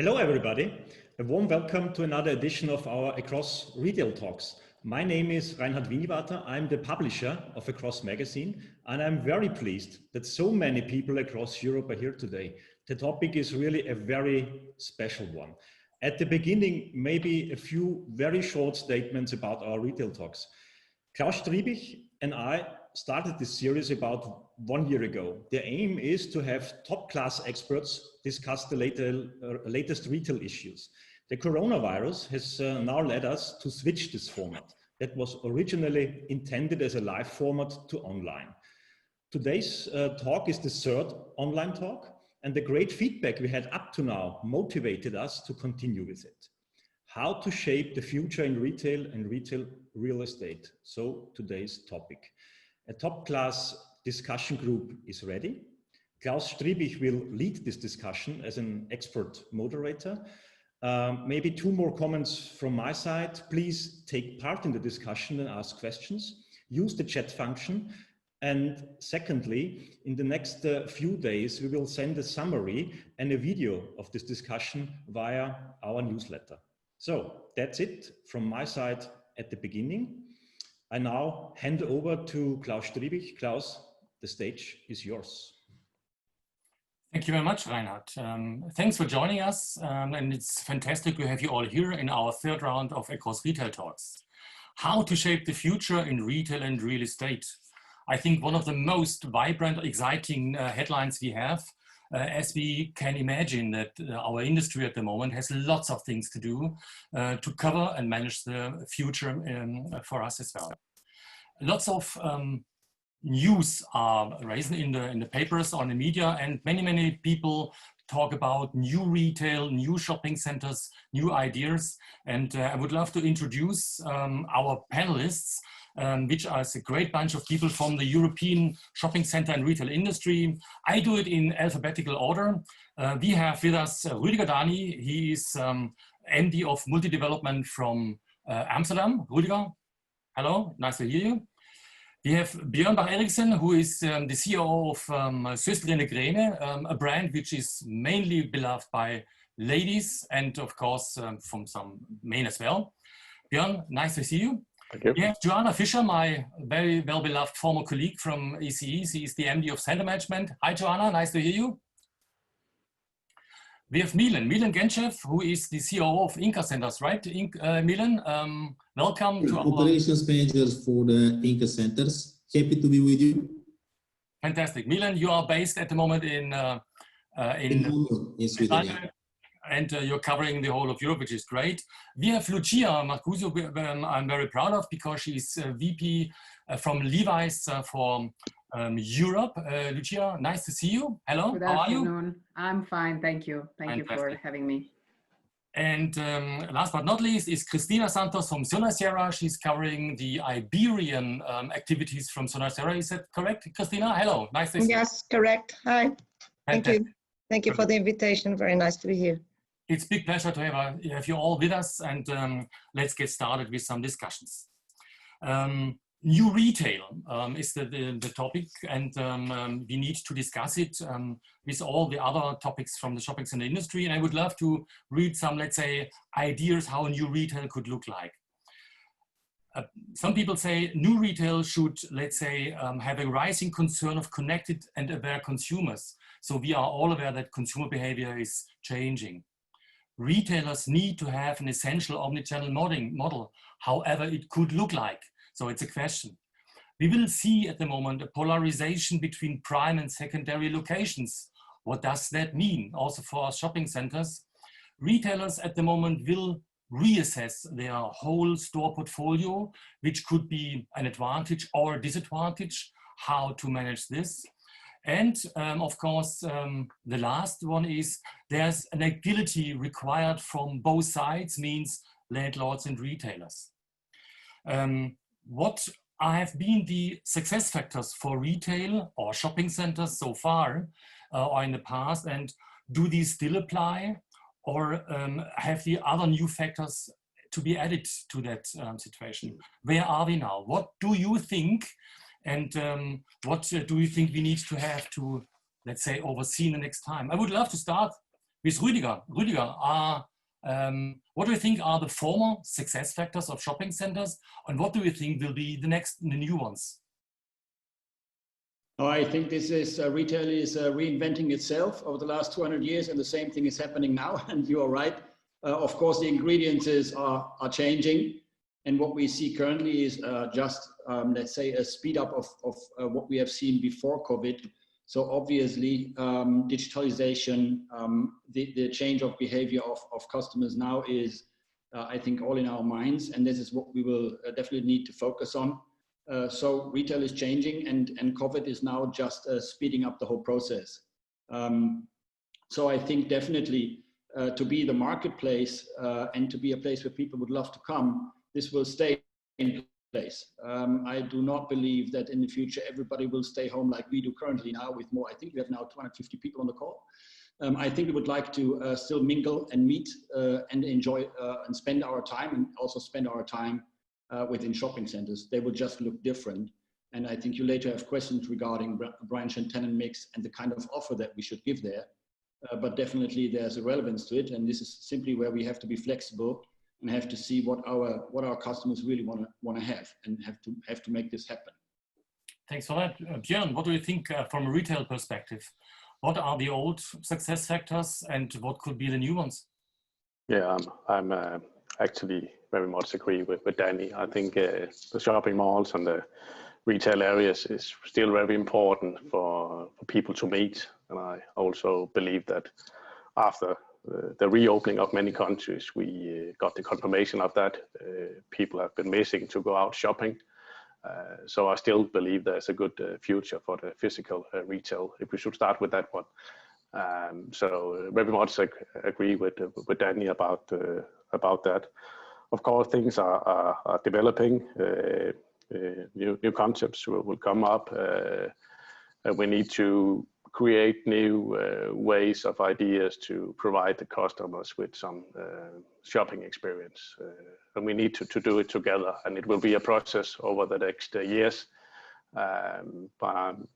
Hello, everybody. A warm welcome to another edition of our Across Retail Talks. My name is Reinhard Winiwarter. I'm the publisher of Across Magazine, and I'm very pleased that so many people across Europe are here today. The topic is really a very special one. At the beginning, maybe a few very short statements about our retail talks. Klaus Striebich and I started this series about 1 year ago. The aim is to have top-class experts discuss the latest retail issues. The coronavirus has now led us to switch this format that was originally intended as a live format to online. Today's talk is the third online talk, and the great feedback we had up to now motivated us to continue with it. How to shape the future in retail and retail real estate. So today's topic. A top-class discussion group is ready. Klaus Striebich will lead this discussion as an expert moderator. Maybe two more comments from my side. Please take part in the discussion and ask questions. Use the chat function. And secondly, in the next few days, we will send a summary and a video of this discussion via our newsletter. So that's it from my side at the beginning. I now hand over to Klaus Striebich. Klaus, the stage is yours. Thank you very much, Reinhard. Thanks for joining us. And it's fantastic to have you all here in our third round of Across Retail Talks. How to shape the future in retail and real estate. I think one of the most vibrant, exciting headlines we have, as we can imagine that our industry at the moment has lots of things to do to cover and manage the future for us as well. Lots of news are raised in the papers, on the media, and many people talk about new retail, new shopping centers, new ideas. And I would love to introduce our panelists, which are a great bunch of people from the European shopping center and retail industry. I do it in alphabetical order. We have with us Rüdiger Dany. He is MD of multi-development from Amsterdam. Rüdiger, hello, nice to hear you. We have Björn Bach-Eriksen, who is the CEO of Söstrene Creme, a brand which is mainly beloved by ladies and of course from some men as well. Björn, nice to see you. Thank you. We have Joanna Fisher, my very well-beloved former colleague from ECE. She is the MD of Center Management. Hi, Joanna, nice to hear you. We have Milen Gentchev, who is the CEO of Inca Centers, right? Milen, welcome to our operations managers for the Inca Centers. Happy to be with you. Fantastic. Milen, you are based at the moment in London, in Sweden. Yeah. And you're covering the whole of Europe, which is great. We have Lucia Marcuzzo, I'm very proud of because she's VP from Levi's for Europe. Lucia, nice to see you. Hello, Good how afternoon. are you? I'm fine, thank you. Thank you for having me. And last but not least is Cristina Santos from Sonacera. She's covering the Iberian activities from Sonacera. Is that correct, Cristina? Hello, nice to see you. Yes, correct. Hi. Thank you. Thank you for the invitation. Very nice to be here. It's a big pleasure to have you all with us, and let's get started with some discussions. New retail is the topic, and we need to discuss it with all the other topics from the shopping center industry. And I would love to read some, let's say, ideas how new retail could look like. Some people say new retail should, let's say, have a rising concern of connected and aware consumers. So we are all aware that consumer behavior is changing. Retailers need to have an essential omnichannel model, however it could look like. So it's a question. We will see at the moment a polarization between prime and secondary locations. What does that mean? Also for our shopping centers, retailers at the moment will reassess their whole store portfolio, which could be an advantage or a disadvantage, how to manage this. And of course, the last one is there's an agility required from both sides, means landlords and retailers. What have been the success factors for retail or shopping centers so far or in the past, and do these still apply, or have the other new factors to be added to that situation? Where are we now? What do you think? And what do you think we need to have to, let's say, oversee the next time? I would love to start with Rüdiger. Rüdiger, what do you think are the former success factors of shopping centers, and what do you think will be the new ones? Oh, I think this is retail is reinventing itself over the last 200 years, and the same thing is happening now. And you are right. Of course, the ingredients are changing, and what we see currently is just let's say a speed up of what we have seen before COVID. So obviously, digitalization, the change of behavior of customers now is, I think, all in our minds, and this is what we will definitely need to focus on. So retail is changing, and COVID is now just speeding up the whole process. So I think definitely to be the marketplace and to be a place where people would love to come, this will stay in place. I do not believe that in the future everybody will stay home like we do currently now with more. I think we have now 250 people on the call. I think we would like to still mingle and meet and enjoy and spend our time, and also spend our time within shopping centers. They will just look different. And I think you later have questions regarding branch and tenant mix and the kind of offer that we should give there. But definitely there's a relevance to it. And this is simply where we have to be flexible and have to see what our customers really want to have, and have to make this happen. Thanks for that. Björn, what do you think from a retail perspective? What are the old success factors and what could be the new ones? Yeah, I'm actually very much agree with Dany. I think the shopping malls and the retail areas is still very important for people to meet. And I also believe that after the reopening of many countries, we got the confirmation of that. People have been missing to go out shopping. So I still believe there's a good future for the physical retail, if we should start with that one. So very much agree with Dany about that. Of course, things are developing. New concepts will come up. We need to create new ways of ideas to provide the customers with some shopping experience. And we need to do it together, and it will be a process over the next years. But I'm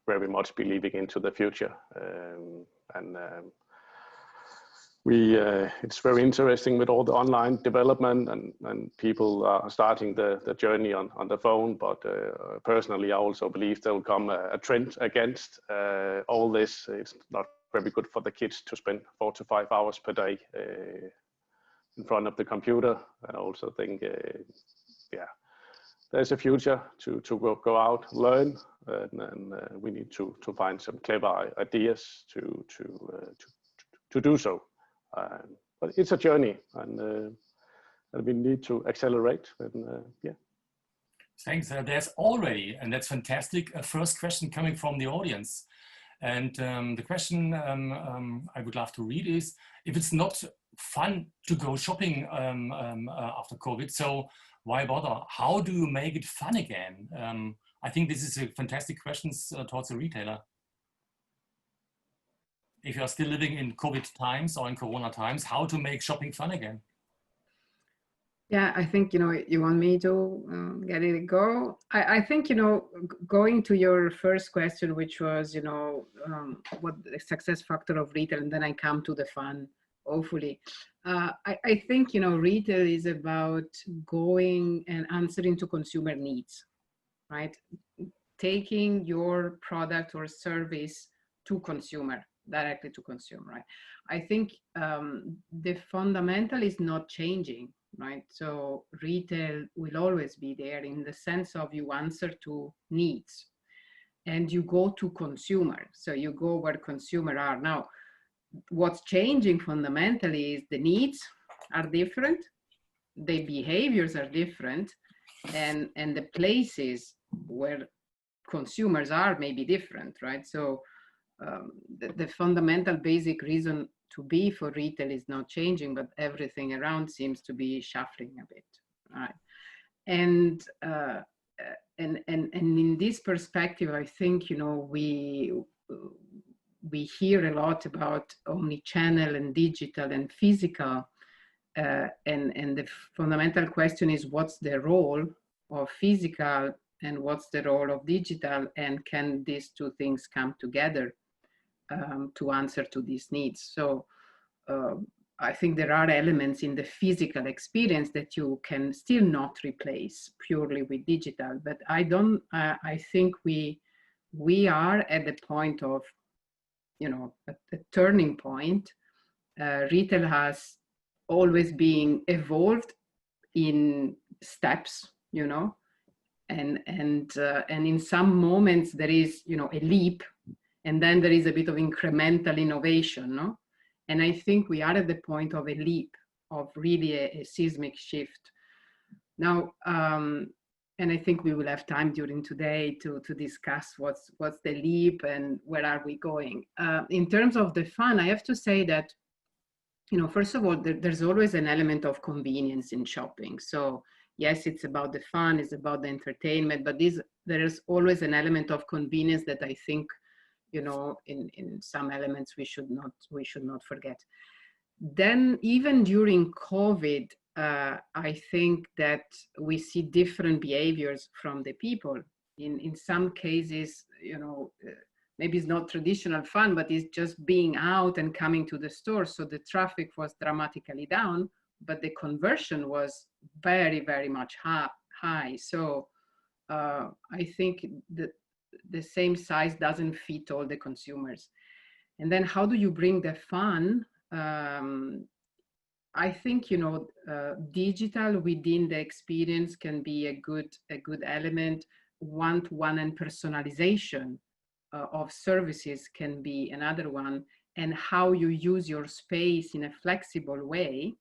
very much believing into the future. It's very interesting with all the online development, and people are starting the journey on the phone. But personally, I also believe there will come a trend against all this. It's not very good for the kids to spend 4 to 5 hours per day in front of the computer. I also think, yeah, there's a future to go out, learn, and we need to find some clever ideas to do so. But it's a journey, and we need to accelerate. And yeah. Thanks. There's already, and that's fantastic, a first question coming from the audience. And the question I would love to read is, if it's not fun to go shopping after COVID, so why bother? How do you make it fun again? I think this is a fantastic question towards the retailer. If you are still living in COVID times or in Corona times, how to make shopping fun again? Yeah, I think, you want me to get it go? I think, going to your first question, which was, what the success factor of retail, and then I come to the fun, hopefully. I think, retail is about going and answering to consumer needs, right? Taking your product or service to consumer, directly to consumer, right? I think the fundamental is not changing, right? So retail will always be there in the sense of you answer to needs and you go to consumer. So you go where consumer are. Now, what's changing fundamentally is the needs are different, the behaviors are different, and the places where consumers are may be different, right? So the fundamental basic reason to be for retail is not changing, but everything around seems to be shuffling a bit, right? And in this perspective, I think, we hear a lot about omni-channel and digital and physical, and the fundamental question is, what's the role of physical and what's the role of digital, and can these two things come together? to answer to these needs. So I think there are elements in the physical experience that you can still not replace purely with digital, but I think we are at the point of, a turning point. Retail has always been evolved in steps, and in some moments there is, a leap, and then there is a bit of incremental innovation, no? And I think we are at the point of a leap, of really a seismic shift. Now, and I think we will have time during today to discuss what's the leap and where are we going. In terms of the fun, I have to say that, first of all, there's always an element of convenience in shopping. So yes, it's about the fun, it's about the entertainment, but there is always an element of convenience that I think, in some elements we should not forget. Then even during COVID, I think that we see different behaviors from the people. In some cases, maybe it's not traditional fun, but it's just being out and coming to the store. So the traffic was dramatically down, but the conversion was very, very much high. So I think that the same size doesn't fit all the consumers. And then how do you bring the fun? I think, digital within the experience can be a good element. One-to-one and personalization of services can be another one, and how you use your space in a flexible way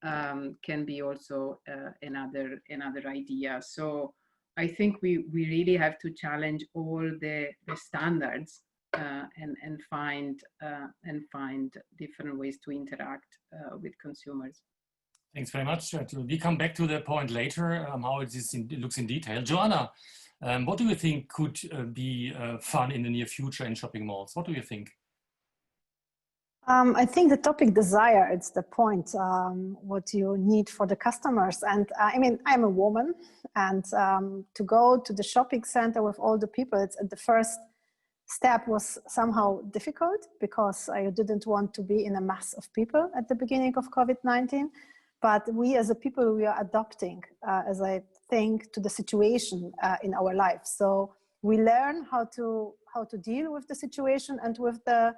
can be also another idea. So I think we really have to challenge all the standards and find different ways to interact with consumers. Thanks very much. We come back to the point later, how it looks in detail. Joanna, what do you think could be fun in the near future in shopping malls? What do you think? I think the topic desire, it's the point, what you need for the customers. And I mean, I'm a woman, and to go to the shopping center with all the people, it's the first step was somehow difficult, because I didn't want to be in a mass of people at the beginning of COVID-19. But we as a people, we are adapting, as I think, to the situation in our life. So we learn how to deal with the situation and with the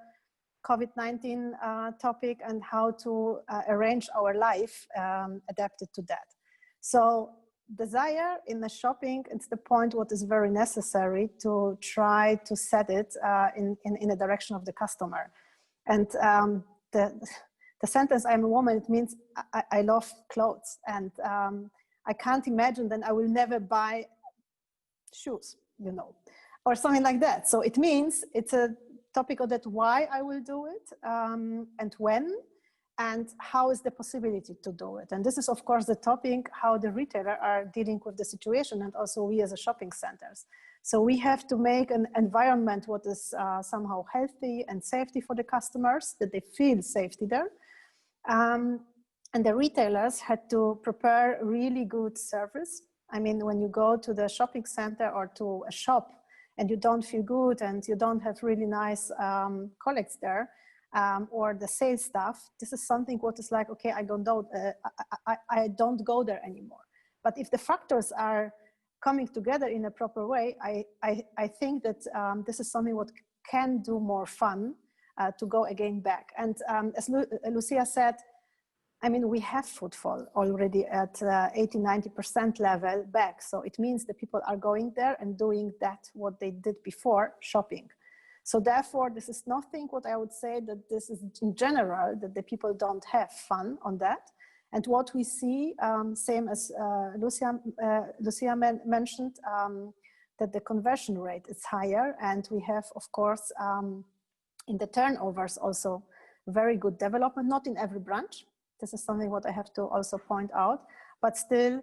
COVID-19 topic, and how to arrange our life adapted to that. So desire in the shopping, it's the point what is very necessary to try to set it in the direction of the customer. And the sentence, I'm a woman, it means I love clothes, and I can't imagine that I will never buy shoes, or something like that. So it means it's a topic of that, why I will do it, and when, and how is the possibility to do it. And this is, of course, the topic, how the retailer are dealing with the situation, and also we as a shopping centers. So we have to make an environment what is somehow healthy and safety for the customers, that they feel safety there. And the retailers had to prepare really good service. I mean, when you go to the shopping center or to a shop and you don't feel good and you don't have really nice colleagues there, or the sales staff, this is something what is like, okay, I don't go there anymore. But if the factors are coming together in a proper way, I think that this is something what can do more fun to go again back. And as Lucia said, I mean, we have footfall already at 80–90% level back. So it means that people are going there and doing that what they did before, shopping. So therefore, this is nothing what I would say that this is in general, that the people don't have fun on that. And what we see, same as Lucia mentioned, that the conversion rate is higher. And we have, of course, in the turnovers also very good development, not in every branch. This is something what I have to also point out, but still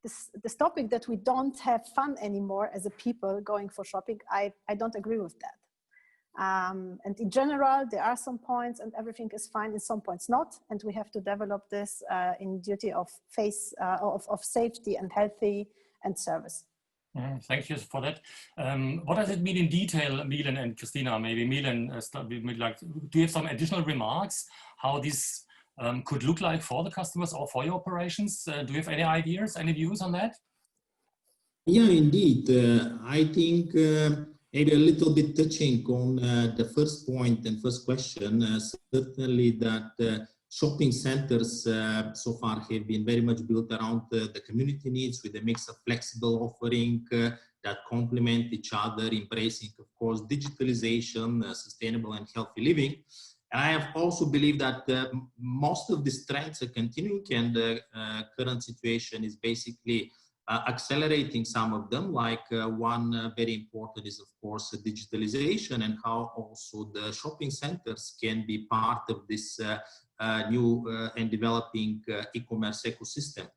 this topic that we don't have fun anymore as a people going for shopping, I don't agree with that. And in general, there are some points and everything is fine, in some points not, and we have to develop this in duty of safety and healthy and service. Thank you for that. What does it mean in detail, Milen and Cristina? Maybe Milen, do you have some additional remarks how this could look like for the customers or for your operations? Do you have any ideas, any views on that? Yeah, indeed. I think maybe a little bit touching on the first point and first question, certainly that shopping centers so far have been very much built around the community needs with a mix of flexible offering that complement each other, embracing, of course, digitalization, sustainable and healthy living. And I have also believed that most of these trends are continuing, and the current situation is basically accelerating some of them. Like one very important is, of course, digitalization, and how also the shopping centers can be part of this new and developing e-commerce ecosystem.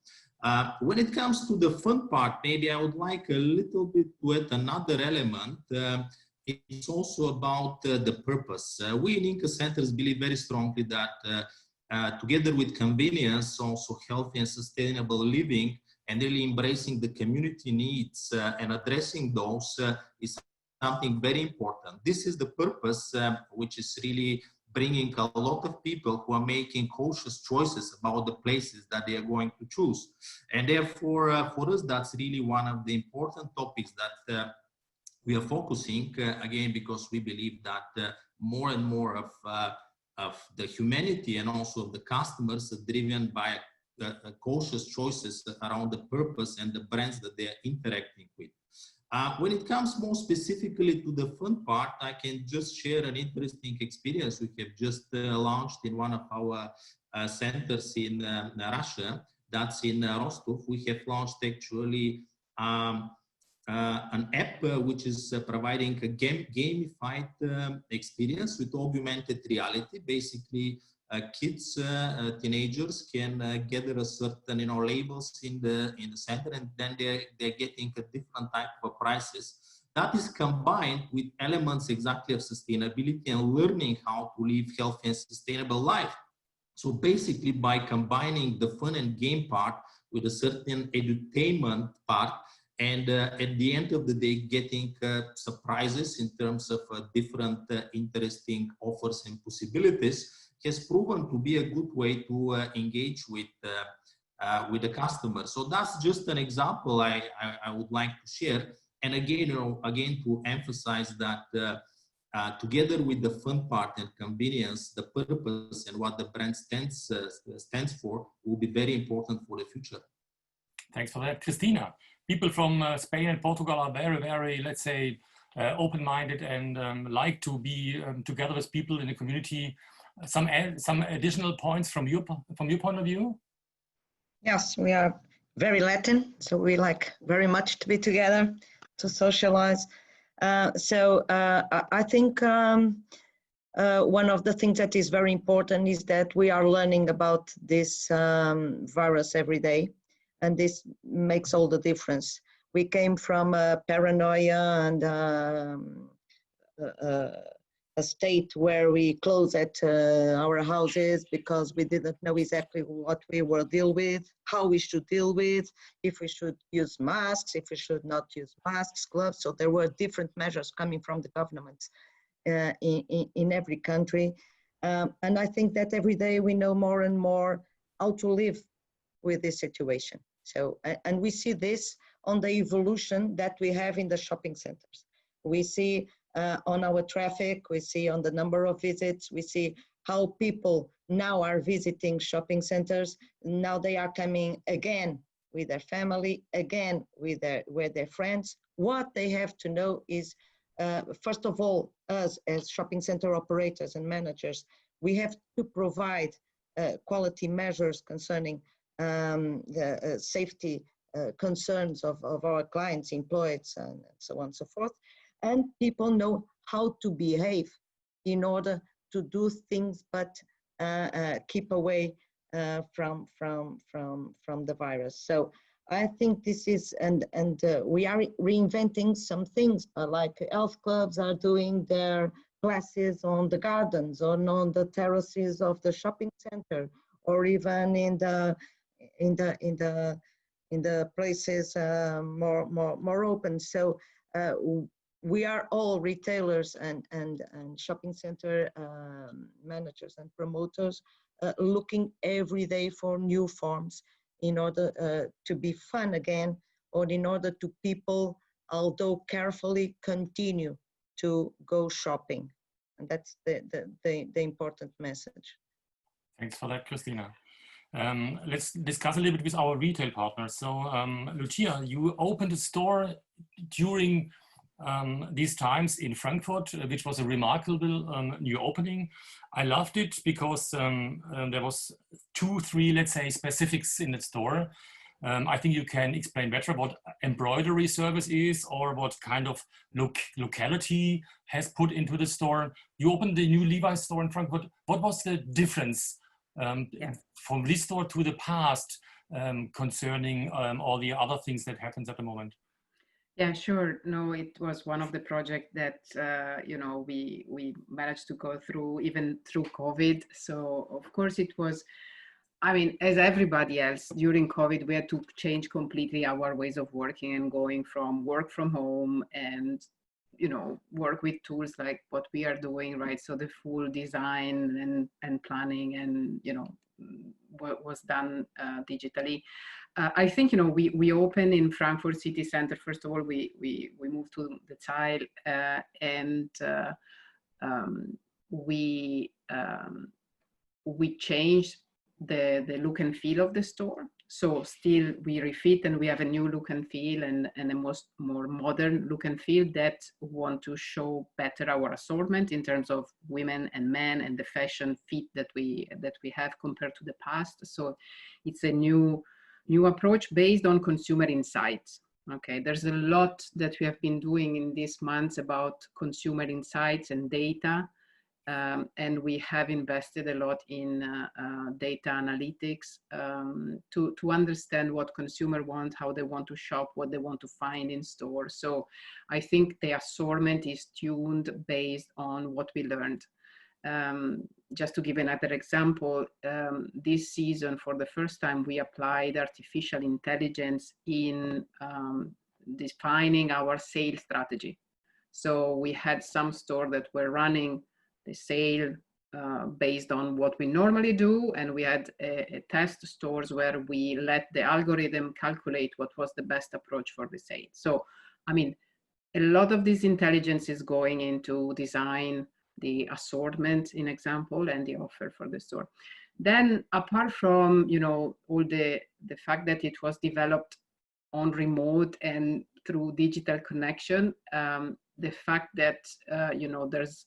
When it comes to the fun part, maybe I would like a little bit to add another element. It's also about the purpose. We in Inca Centers believe very strongly that together with convenience, also healthy and sustainable living, and really embracing the community needs and addressing those is something very important. This is the purpose which is really bringing a lot of people who are making cautious choices about the places that they are going to choose. And therefore, for us, that's really one of the important topics that we are focusing, again, because we believe that more and more of the humanity and also of the customers are driven by cautious choices around the purpose and the brands that they are interacting with. When it comes more specifically to the fun part, I can just share an interesting experience we have just launched in one of our centers in Russia. That's in Rostov. We have launched actually an app which is providing a gamified experience with augmented reality. Basically, kids, teenagers can gather a certain labels in the center, and then they're getting a different type of prices. That is combined with elements exactly of sustainability and learning how to live healthy and sustainable life. So basically, by combining the fun and game part with a certain edutainment part, and at the end of the day, getting surprises in terms of different interesting offers and possibilities, has proven to be a good way to engage with the customer. So that's just an example I would like to share. And again, again to emphasize that together with the fun part and convenience, the purpose and what the brand stands for will be very important for the future. Thanks for that, Cristina. People from Spain and Portugal are very, very, let's say, open-minded and like to be together with people in the community. Some additional points from your point of view? Yes, we are very Latin, so we like very much to be together, to socialize. So I think one of the things that is very important is that we are learning about this virus every day, and this makes all the difference. We came from paranoia and a state where we closed at our houses because we didn't know exactly what we were deal with, how we should deal with, if we should use masks, if we should not use masks, gloves. So there were different measures coming from the governments in every country. And I think that every day we know more and more how to live with this situation. So, and we see this on the evolution that we have in the shopping centers. We see on our traffic, we see on the number of visits, we see how people now are visiting shopping centers. Now they are coming again with their family, again with their friends. What they have to know is, first of all, us as shopping center operators and managers, we have to provide quality measures concerning the safety concerns of our clients, employees, and so on and so forth. And people know how to behave in order to do things, but keep away from the virus. So I think this is, and we are reinventing some things, like health clubs are doing their classes on the gardens or on the terraces of the shopping center, or even in the in the places more open. So we are all retailers and shopping center managers and promoters looking every day for new forms in order to be fun again, or in order to people, although carefully, continue to go shopping. And that's the important message. Thanks for that, Cristina. Let's discuss a little bit with our retail partners. So, Lucia, you opened a store during these times in Frankfurt, which was a remarkable new opening. I loved it because there was 2-3, let's say, specifics in the store. I think you can explain better what embroidery service is, or what kind of locality has put into the store. You opened the new Levi's store in Frankfurt. What was the difference from this store to the past concerning all the other things that happens at the moment? Yeah, sure. No, it was one of the projects that, you know, we managed to go through even through COVID. So of course it was, I mean, as everybody else during COVID, we had to change completely our ways of working and going from work from home and, you know, work with tools like what we are doing, right? So the full design and planning and, you know, what was done digitally. I think, you know, we opened in Frankfurt city center. First of all, we moved to the tile and we changed the look and feel of the store. So still we refit and we have a new look and feel and a more modern look and feel that want to show better our assortment in terms of women and men and the fashion fit that we have compared to the past. So it's a new approach based on consumer insights. Okay, there's a lot that we have been doing in these months about consumer insights and data. And we have invested a lot in data analytics to understand what consumers want, how they want to shop, what they want to find in store. So I think the assortment is tuned based on what we learned. Just to give another example, this season, for the first time, we applied artificial intelligence in defining our sales strategy. So we had some stores that were running the sale based on what we normally do, and we had a test stores where we let the algorithm calculate what was the best approach for the sale. So, I mean, a lot of this intelligence is going into design, the assortment, in example, and the offer for the store. Then, apart from, you know, all the fact that it was developed on remote and through digital connection, the fact that, you know, there's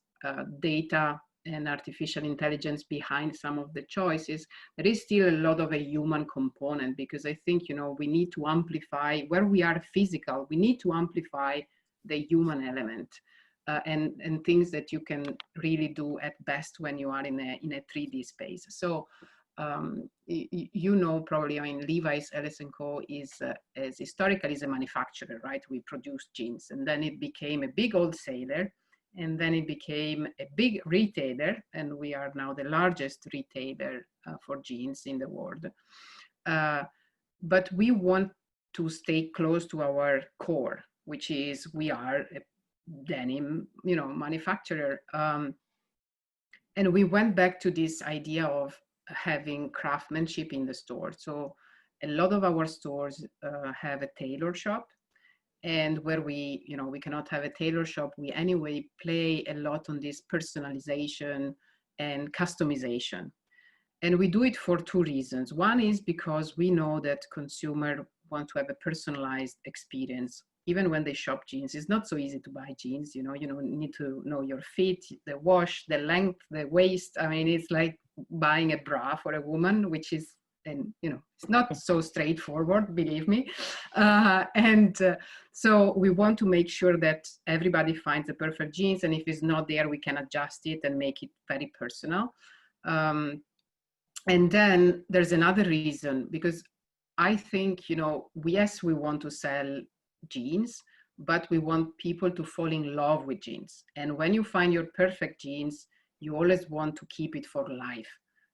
data and artificial intelligence behind some of the choices, there is still a lot of a human component, because I think, you know, we need to amplify where we are physical, we need to amplify the human element and things that you can really do at best when you are in a 3D space. So, you know, probably, I mean, Levi's LS&Co is historically is a manufacturer, right? We produce jeans, and then it became a big wholesaler. And then it became a big retailer, and we are now the largest retailer for jeans in the world. But we want to stay close to our core, which is we are a denim, you know, manufacturer. And we went back to this idea of having craftsmanship in the store. So a lot of our stores have a tailor shop. And where we, you know, we cannot have a tailor shop, we anyway play a lot on this personalization and customization. And we do it for two reasons. One is because we know that consumers want to have a personalized experience. Even when they shop jeans, it's not so easy to buy jeans. You need to know your fit, the wash, the length, the waist. I mean, it's like buying a bra for a woman, which is, and you know, it's not so straightforward, believe me. So we want to make sure that everybody finds the perfect jeans, and if it's not there, we can adjust it and make it very personal. And then there's another reason, because I think, you know, yes, we want to sell jeans, but we want people to fall in love with jeans. And when you find your perfect jeans, you always want to keep it for life.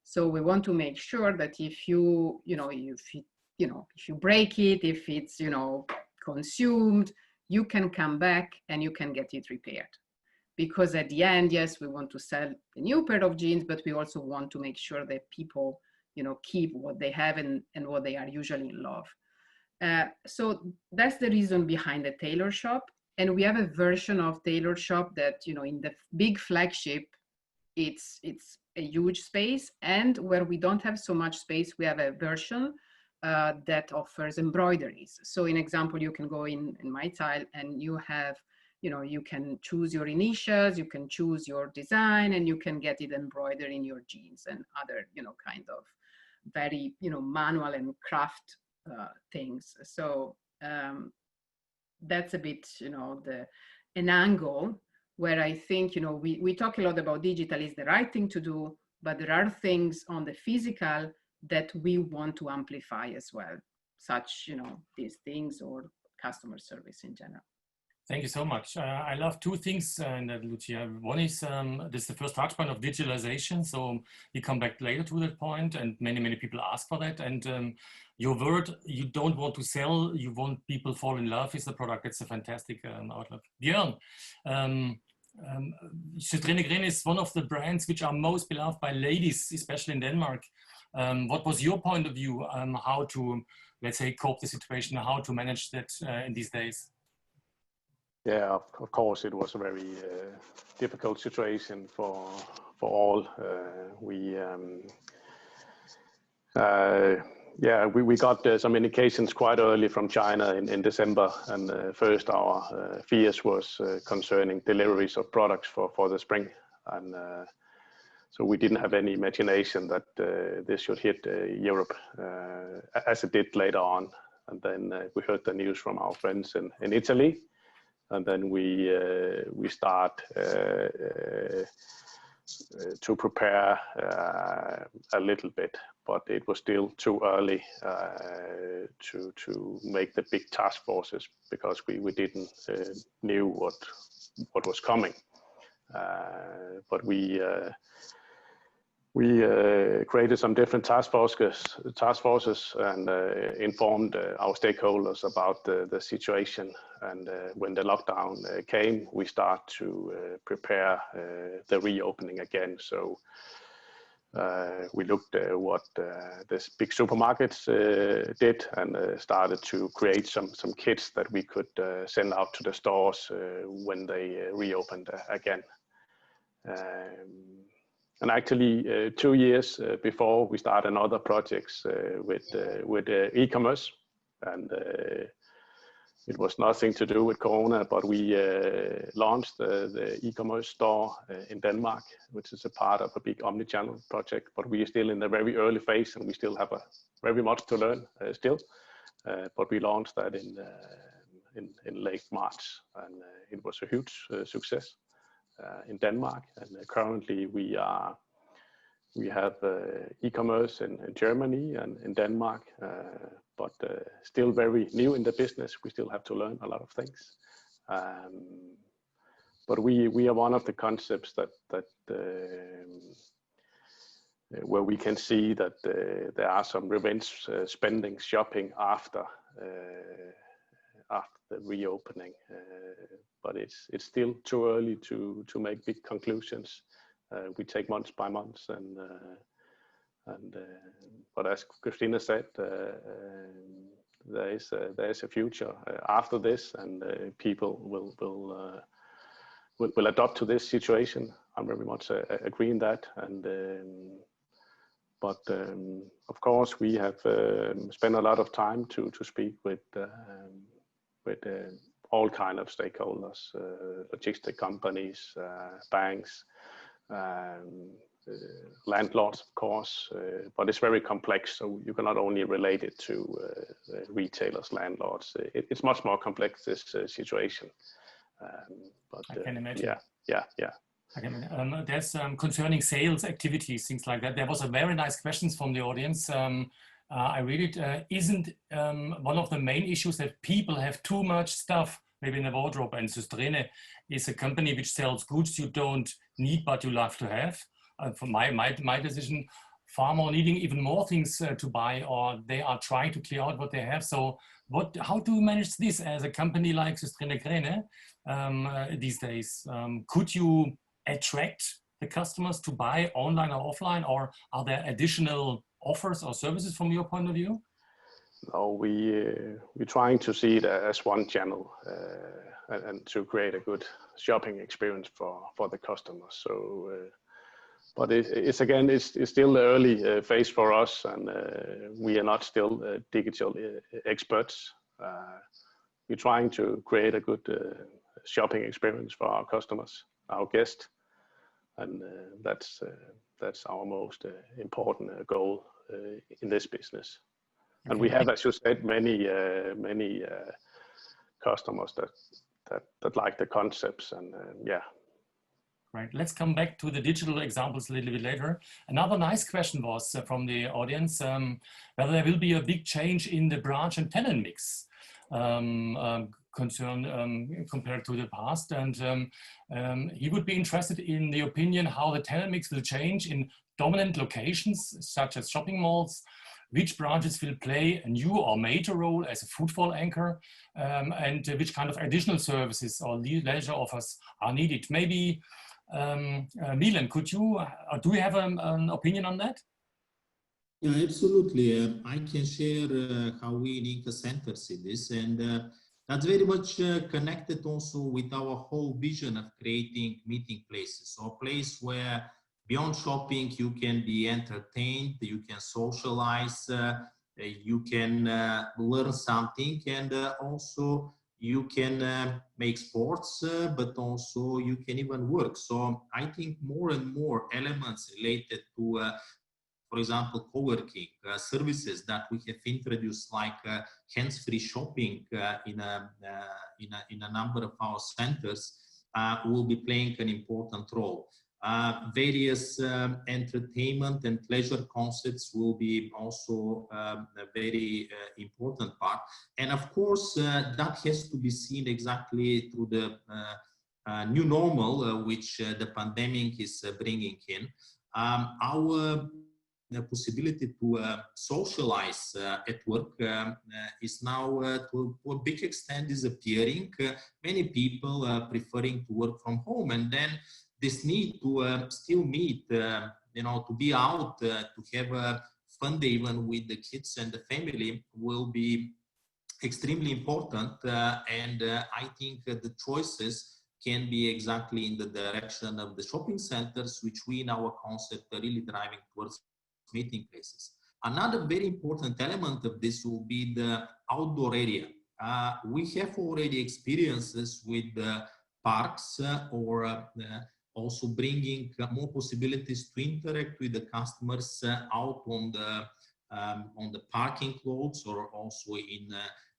So we want to make sure that if you you know, if you break it, if it's, you know, consumed, you can come back and you can get it repaired. Because at the end, yes, we want to sell a new pair of jeans, but we also want to make sure that people, you know, keep what they have and what they are usually in love. So that's the reason behind the tailor shop. And we have a version of tailor shop that, you know, in the big flagship, it's a huge space. And where we don't have so much space, we have a version that offers embroideries. So in example, you can go in my tile and you have, you know, you can choose your initials, you can choose your design, and you can get it embroidered in your jeans and other, you know, kind of very, you know, manual and craft things. So that's a bit, you know, an angle where I think, you know, we talk a lot about digital is the right thing to do, but there are things on the physical that we want to amplify as well, such, you know, these things or customer service in general. Thank you so much. I love two things, Lucia. One is this is the first touch point of digitalization. So we come back later to that point, and many people ask for that. And your word, you don't want to sell, you want people fall in love with the product. It's a fantastic outlook. Björn, Cristina is one of the brands which are most beloved by ladies, especially in Denmark. What was your point of view on how to, let's say, cope the situation, how to manage that in these days? Yeah, of course, it was a very difficult situation for all. We got some indications quite early from China in December, and first our fears was concerning deliveries of products for the spring, and so we didn't have any imagination that this should hit Europe as it did later on. And then we heard the news from our friends in Italy. And then we start to prepare a little bit, but it was still too early to make the big task forces because we didn't knew what was coming. But we created some different task forces and informed our stakeholders about the situation. And when the lockdown came, we start to prepare the reopening again. So we looked at what the big supermarkets did and started to create some kits that we could send out to the stores when they reopened again. And actually, 2 years before, we started another projects with e-commerce, and it was nothing to do with Corona, but we launched the e-commerce store in Denmark, which is a part of a big omnichannel project. But we are still in the very early phase, and we still have very much to learn still. But we launched that in late March, and it was a huge success. In Denmark, and currently we have e-commerce in Germany and in Denmark, but still very new in the business. We still have to learn a lot of things, but we are one of the concepts that where we can see that there are some revenge spending shopping after the reopening, but it's still too early to make big conclusions. We take months by months, but as Cristina said, there is a future after this, and people will adapt to this situation. I'm very much agreeing that, and but of course we have spent a lot of time to speak with all kind of stakeholders, logistic companies, banks, landlords, of course, but it's very complex. So you cannot only relate it to retailers, landlords. It's much more complex, this situation. But I can imagine. Yeah. I can, there's concerning sales activities, things like that. There was a very nice questions from the audience. I read it. Isn't one of the main issues that people have too much stuff, maybe in the wardrobe? And Cristina is a company which sells goods you don't need but you love to have. For my decision, far more needing even more things to buy, or they are trying to clear out what they have. So how do you manage this as a company like Cristina these days? Could you attract the customers to buy online or offline, or are there additional offers or services from your point of view? No, we're trying to see it as one channel and to create a good shopping experience for the customers. So, but it's still the early phase for us, and we are not still digital experts. We're trying to create a good shopping experience for our customers, our guests, and that's our most important goal in this business. And we have, as you said, many customers that like the concepts, and yeah. Right. Let's come back to the digital examples a little bit later. Another nice question was from the audience, whether there will be a big change in the branch and tenant mix compared to the past. And he would be interested in the opinion how the tenant mix will change in dominant locations, such as shopping malls, which branches will play a new or major role as a footfall anchor, and which kind of additional services or leisure offers are needed. Maybe Milen, could you, do you have an opinion on that? Yeah, absolutely. I can share how we in Inca Center see this, and that's very much connected also with our whole vision of creating meeting places, so a place where beyond shopping you can be entertained, you can socialize, you can learn something, and also you can make sports, but also you can even work. So I think more and more elements related to, for example, co-working services that we have introduced, like hands-free shopping in a number of our centers, will be playing an important role. Various entertainment and pleasure concepts will be also a very important part. And of course, that has to be seen exactly through the new normal, which the pandemic is bringing in. Our possibility to socialize at work is now to a big extent disappearing. Many people are preferring to work from home, and then this need to still meet, to be out, to have a fun day even with the kids and the family will be extremely important. And I think the choices can be exactly in the direction of the shopping centers, which we in our concept are really driving towards meeting places. Another very important element of this will be the outdoor area. We have already experiences with parks or also bringing more possibilities to interact with the customers out on the parking lots, or also in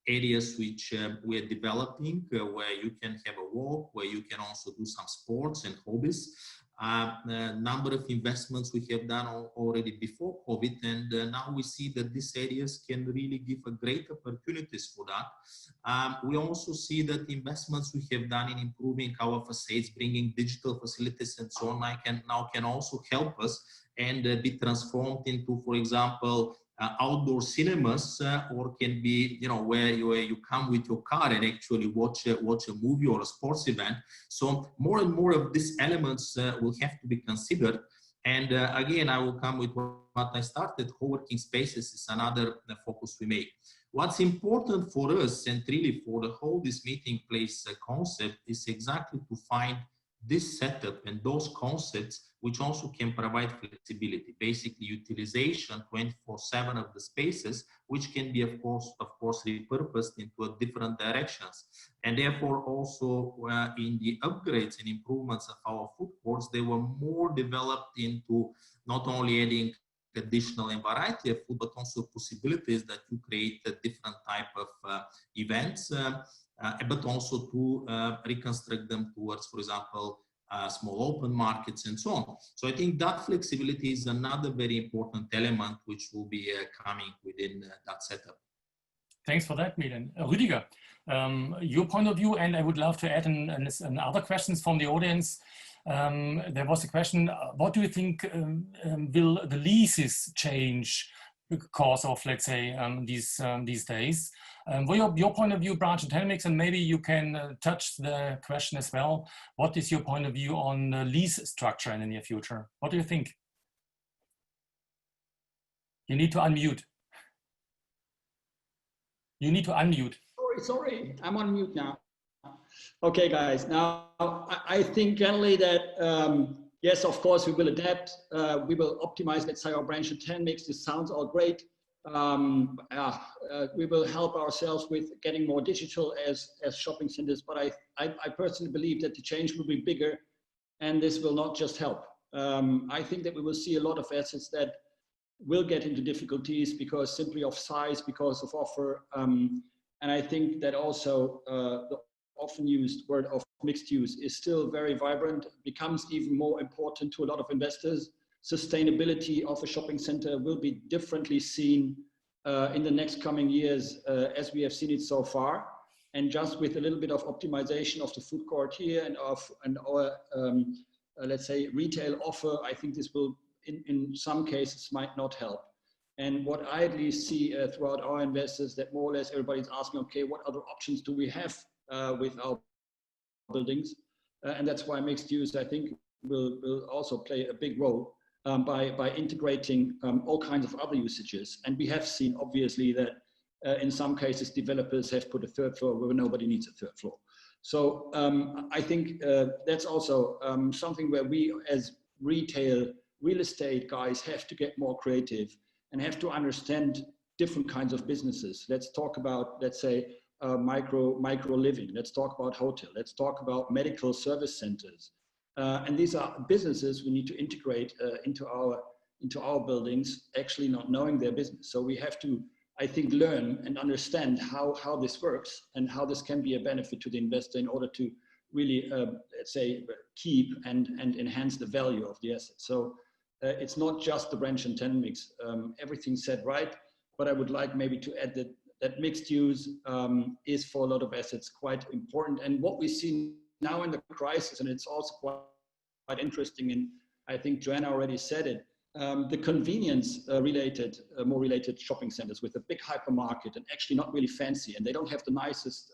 areas which we are developing, where you can have a walk, where you can also do some sports and hobbies. Number of investments we have done already before COVID, and now we see that these areas can really give a great opportunities for that. We also see that investments we have done in improving our facades, bringing digital facilities and so on, now can also help us and be transformed into, for example, outdoor cinemas, or can be, where you come with your car and actually watch a movie or a sports event. So more and more of these elements will have to be considered. And again, I will come with what I started. Co-working spaces is another focus we make. What's important for us, and really for the whole this meeting place concept, is exactly to find this setup and those concepts which also can provide flexibility, basically utilization 24/7 of the spaces, which can be of course repurposed into different directions. And therefore also in the upgrades and improvements of our food courts, they were more developed into not only adding additional and variety of food, but also possibilities that you create a different type of events, but also to reconstruct them towards, for example, small open markets and so on. So I think that flexibility is another very important element which will be coming within that setup. Thanks for that, Milen. Rüdiger, your point of view, and I would love to add other questions from the audience. there was a question, what do you think will the leases change because of, let's say, these days? What your point of view, branch and tenant mix, and maybe you can touch the question as well. What is your point of view on lease structure in the near future? What do you think? You need to unmute. You need to unmute. Sorry, I'm on mute now. Okay, guys. Now, I think generally that, yes, of course, we will adapt. We will optimize, let's say, our branch and tenant mix. This sounds all great. We will help ourselves with getting more digital as shopping centers. But I personally believe that the change will be bigger, and this will not just help. I think that we will see a lot of assets that will get into difficulties because simply of size, because of offer. And I think that also the often used word of mixed use is still very vibrant, becomes even more important to a lot of investors. Sustainability of a shopping center will be differently seen in the next coming years as we have seen it so far. And just with a little bit of optimization of the food court here and our let's say, retail offer, I think this will, in some cases, might not help. And what I at least see throughout our investors, that more or less everybody's asking, okay, what other options do we have with our buildings? And that's why mixed use, I think, will also play a big role by integrating all kinds of other usages. And we have seen, obviously, that in some cases, developers have put a third floor where nobody needs a third floor. So I think that's also something where we as real estate guys have to get more creative and have to understand different kinds of businesses. Let's talk about, let's say, micro living. Let's talk about hotel. Let's talk about medical service centers. And these are businesses we need to integrate into our buildings, actually not knowing their business. So we have to, I think, learn and understand how this works and how this can be a benefit to the investor in order to really, let's say, keep and enhance the value of the asset. So it's not just the branch and tenant mix. Everything's said right, but I would like maybe to add that mixed use is for a lot of assets quite important. And what we see now in the crisis, and it's also quite interesting, and I think Joanna already said it, the convenience more related shopping centers with a big hypermarket and actually not really fancy, and they don't have the nicest,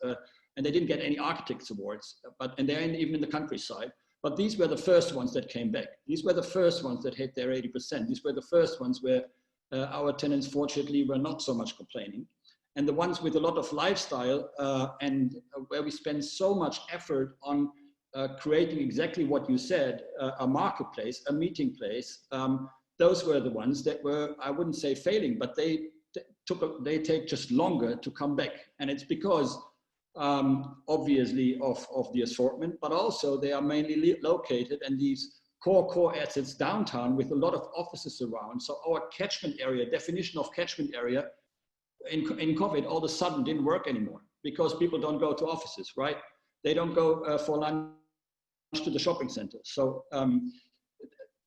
and they didn't get any architects awards, and they're even in the countryside. But these were the first ones that came back. These were the first ones that hit their 80%. These were the first ones where our tenants, fortunately, were not so much complaining. And the ones with a lot of lifestyle and where we spend so much effort on creating exactly what you said, a marketplace, a meeting place, those were the ones that were, I wouldn't say failing, but they take just longer to come back. And it's because, obviously, of the assortment, but also they are mainly located in these core assets downtown with a lot of offices around. So our catchment area, definition of catchment area, in COVID, all of a sudden didn't work anymore because people don't go to offices, right? They don't go for lunch to the shopping center. So,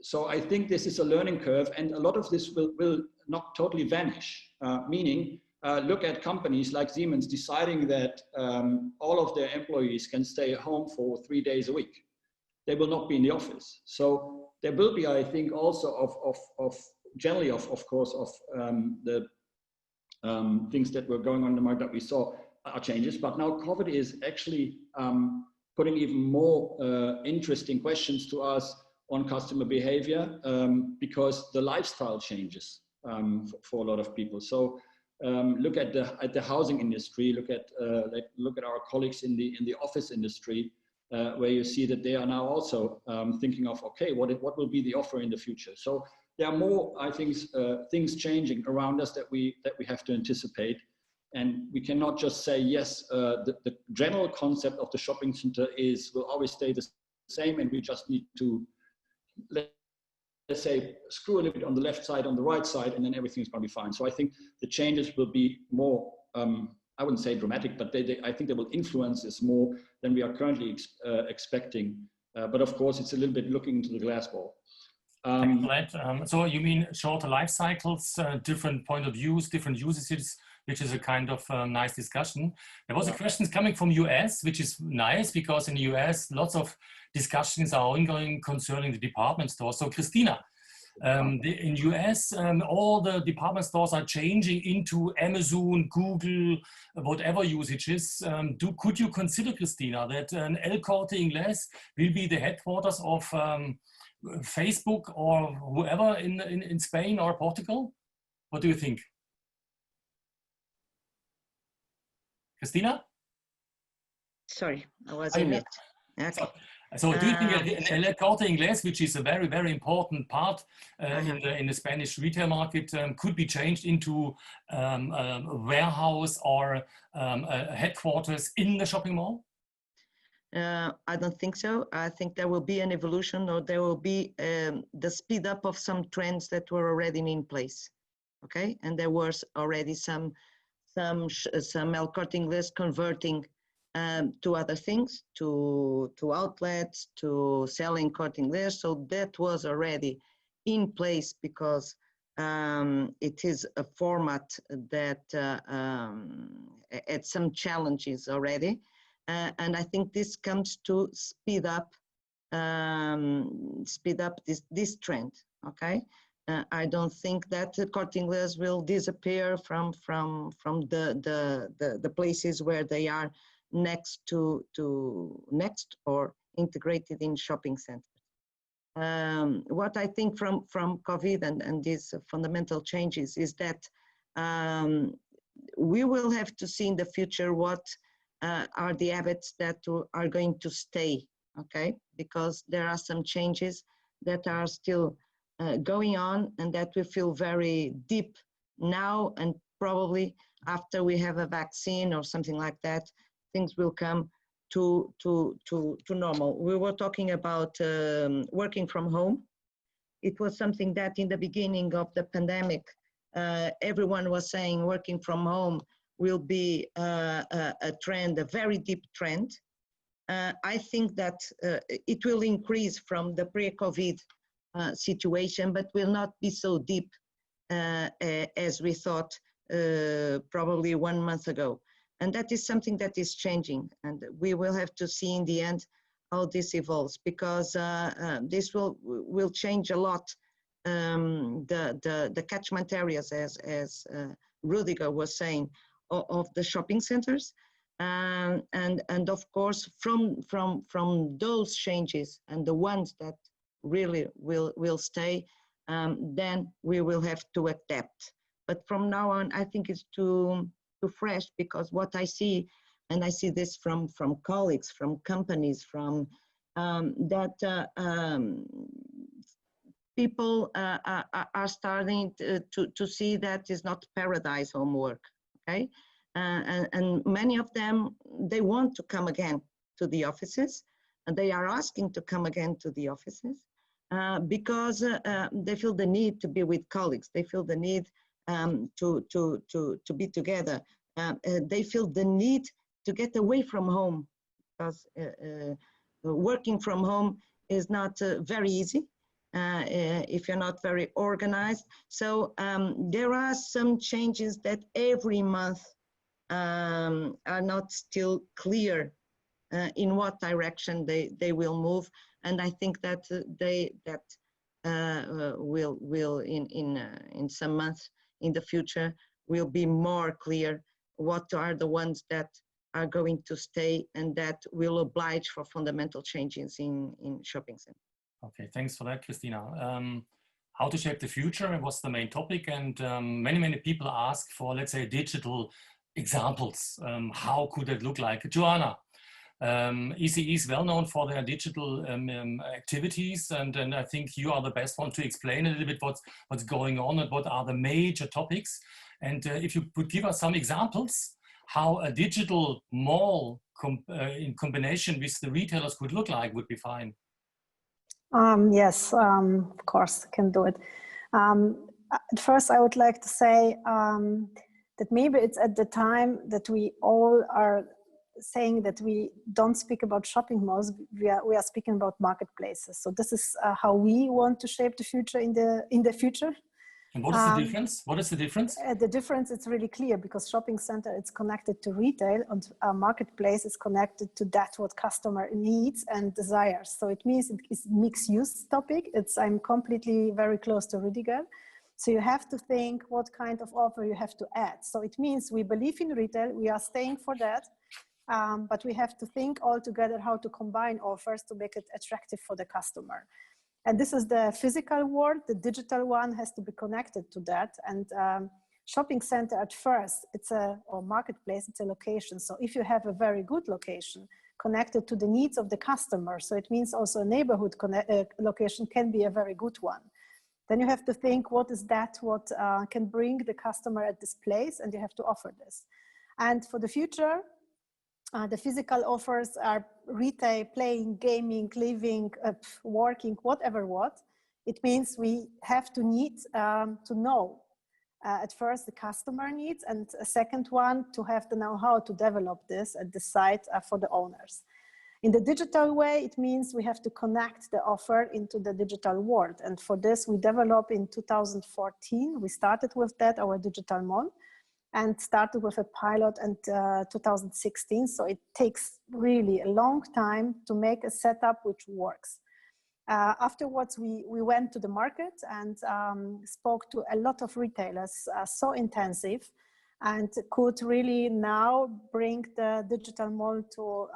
so I think this is a learning curve, and a lot of this will not totally vanish, meaning look at companies like Siemens deciding that all of their employees can stay at home for 3 days a week. They will not be in the office. So there will be, I think, also generally of course, of the things that were going on in the market that we saw are changes. But now COVID is actually putting even more interesting questions to us on customer behavior because the lifestyle changes for a lot of people. So look at the housing industry. Look at our colleagues in the office industry, where you see that they are now also thinking of, okay, what will be the offer in the future? So there are more, I think, things changing around us that we have to anticipate, and we cannot just say yes. The general concept of the shopping center will always stay the same, and we just need to, let's say, screw a little bit on the left side, on the right side, and then everything's going to be fine. So I think the changes will be more, I wouldn't say dramatic, but I think they will influence us more than we are currently expecting. But of course, it's a little bit looking into the glass ball. So you mean shorter life cycles, different point of views, different usages which is a kind of nice discussion. There was a question coming from US, which is nice because in the US, lots of discussions are ongoing concerning the department stores. So Cristina, in US, all the department stores are changing into Amazon, Google, whatever usages. Could you consider, Cristina, that an El Corte Inglés will be the headquarters of Facebook or whoever in Spain or Portugal? What do you think? Cristina? Sorry, I was in mute. Okay. So do you think El Corte Inglés, which is a very, very important part in the Spanish retail market, could be changed into a warehouse or a headquarters in the shopping mall? I don't think so. I think there will be an evolution, or there will be the speed up of some trends that were already in place. Okay, and there was already some El Corte Inglés converting to other things, to outlets, to selling Corte Inglés. So that was already in place because it is a format that had some challenges already. And I think this comes to speed up this trend, okay? I don't think that Corte Inglés will disappear from the places where they are next or integrated in shopping centers. What I think from COVID and these fundamental changes is that we will have to see in the future what are the habits that are going to stay, okay? Because there are some changes that are still going on and that we feel very deep now, and probably after we have a vaccine or something like that, things will come to normal. We were talking about working from home. It was something that in the beginning of the pandemic, everyone was saying working from home will be a trend, a very deep trend. I think that it will increase from the pre-COVID situation, but will not be so deep as we thought probably 1 month ago. And that is something that is changing, and we will have to see in the end how this evolves, because this will change a lot the catchment areas, as Rüdiger was saying, of the shopping centers, and of course from those changes and the ones that really will stay, then we will have to adapt. But from now on, I think it's too fresh, because what I see, and I see this from colleagues, from companies, from that people are starting to see that is not paradise homework, okay? And many of them, they want to come again to the offices, and they are asking to come again to the offices because they feel the need to be with colleagues. They feel the need to be together. They feel the need to get away from home, because working from home is not very easy if you're not very organized. So there are some changes that every month are not still clear in what direction they will move, and I think that will in some months in the future will be more clear what are the ones that are going to stay and that will oblige for fundamental changes in shopping centers. Okay, thanks for that, Cristina. How to shape the future was the main topic, and many people ask for, let's say, digital examples. How could it look like? Joanna, ECE is well known for their digital activities, and I think you are the best one to explain a little bit what's going on and what are the major topics. And if you could give us some examples how a digital mall in combination with the retailers could look like, would be fine. Yes, of course, I can do it. At first, I would like to say that maybe it's at the time that we all are saying that we don't speak about shopping malls, we are speaking about marketplaces. So this is how we want to shape the future in the future. And what is the difference? What is the difference? The difference is really clear, because shopping center is connected to retail, and marketplace is connected to that what customer needs and desires. So it means it's mixed use topic. I'm completely very close to Rüdiger. So you have to think what kind of offer you have to add. So it means we believe in retail, we are staying for that, but we have to think all together how to combine offers to make it attractive for the customer. And this is the physical world. The digital one has to be connected to that. And shopping center at first, or marketplace, it's a location. So if you have a very good location connected to the needs of the customer, so it means also a neighborhood location can be a very good one. Then you have to think what can bring the customer at this place, and you have to offer this. And for the future, the physical offers are retail, playing, gaming, living, working, whatever what. It means we have to need to know at first the customer needs, and a second one to have the know-how to develop this at the site for the owners. In the digital way, it means we have to connect the offer into the digital world. And for this, we developed in 2014. We started with that, our digital mall, and started with a pilot in 2016. So it takes really a long time to make a setup which works. Afterwards, we went to the market and spoke to a lot of retailers, so intensive, and could really now bring the digital mall to,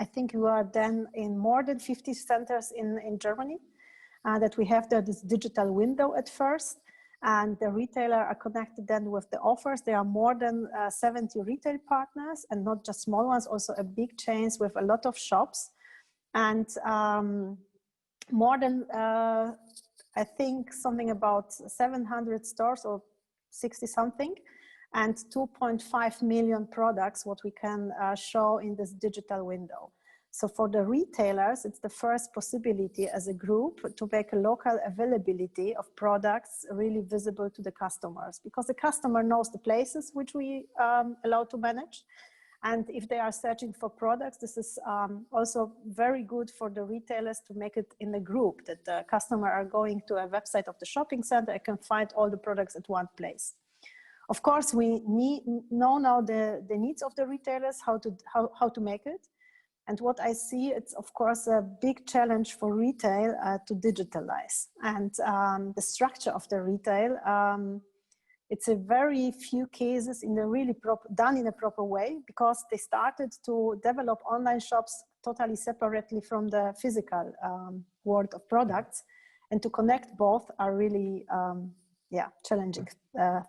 I think we are then in more than 50 centers in Germany, that we have this digital window at first. And the retailer are connected then with the offers. There are more than 70 retail partners, and not just small ones, also a big chains with a lot of shops. And more than, I think something about 700 stores or 60 something, and 2.5 million products, what we can show in this digital window. So for the retailers, it's the first possibility as a group to make a local availability of products really visible to the customers, because the customer knows the places which we allow to manage. And if they are searching for products, this is also very good for the retailers to make it in a group, that the customer are going to a website of the shopping center and can find all the products at one place. Of course, we know now the needs of the retailers, how to make it. And what I see, it's of course a big challenge for retail to digitalize. And the structure of the retail, it's a very few cases in a really done in a proper way, because they started to develop online shops totally separately from the physical world of products. And to connect both are really, challenging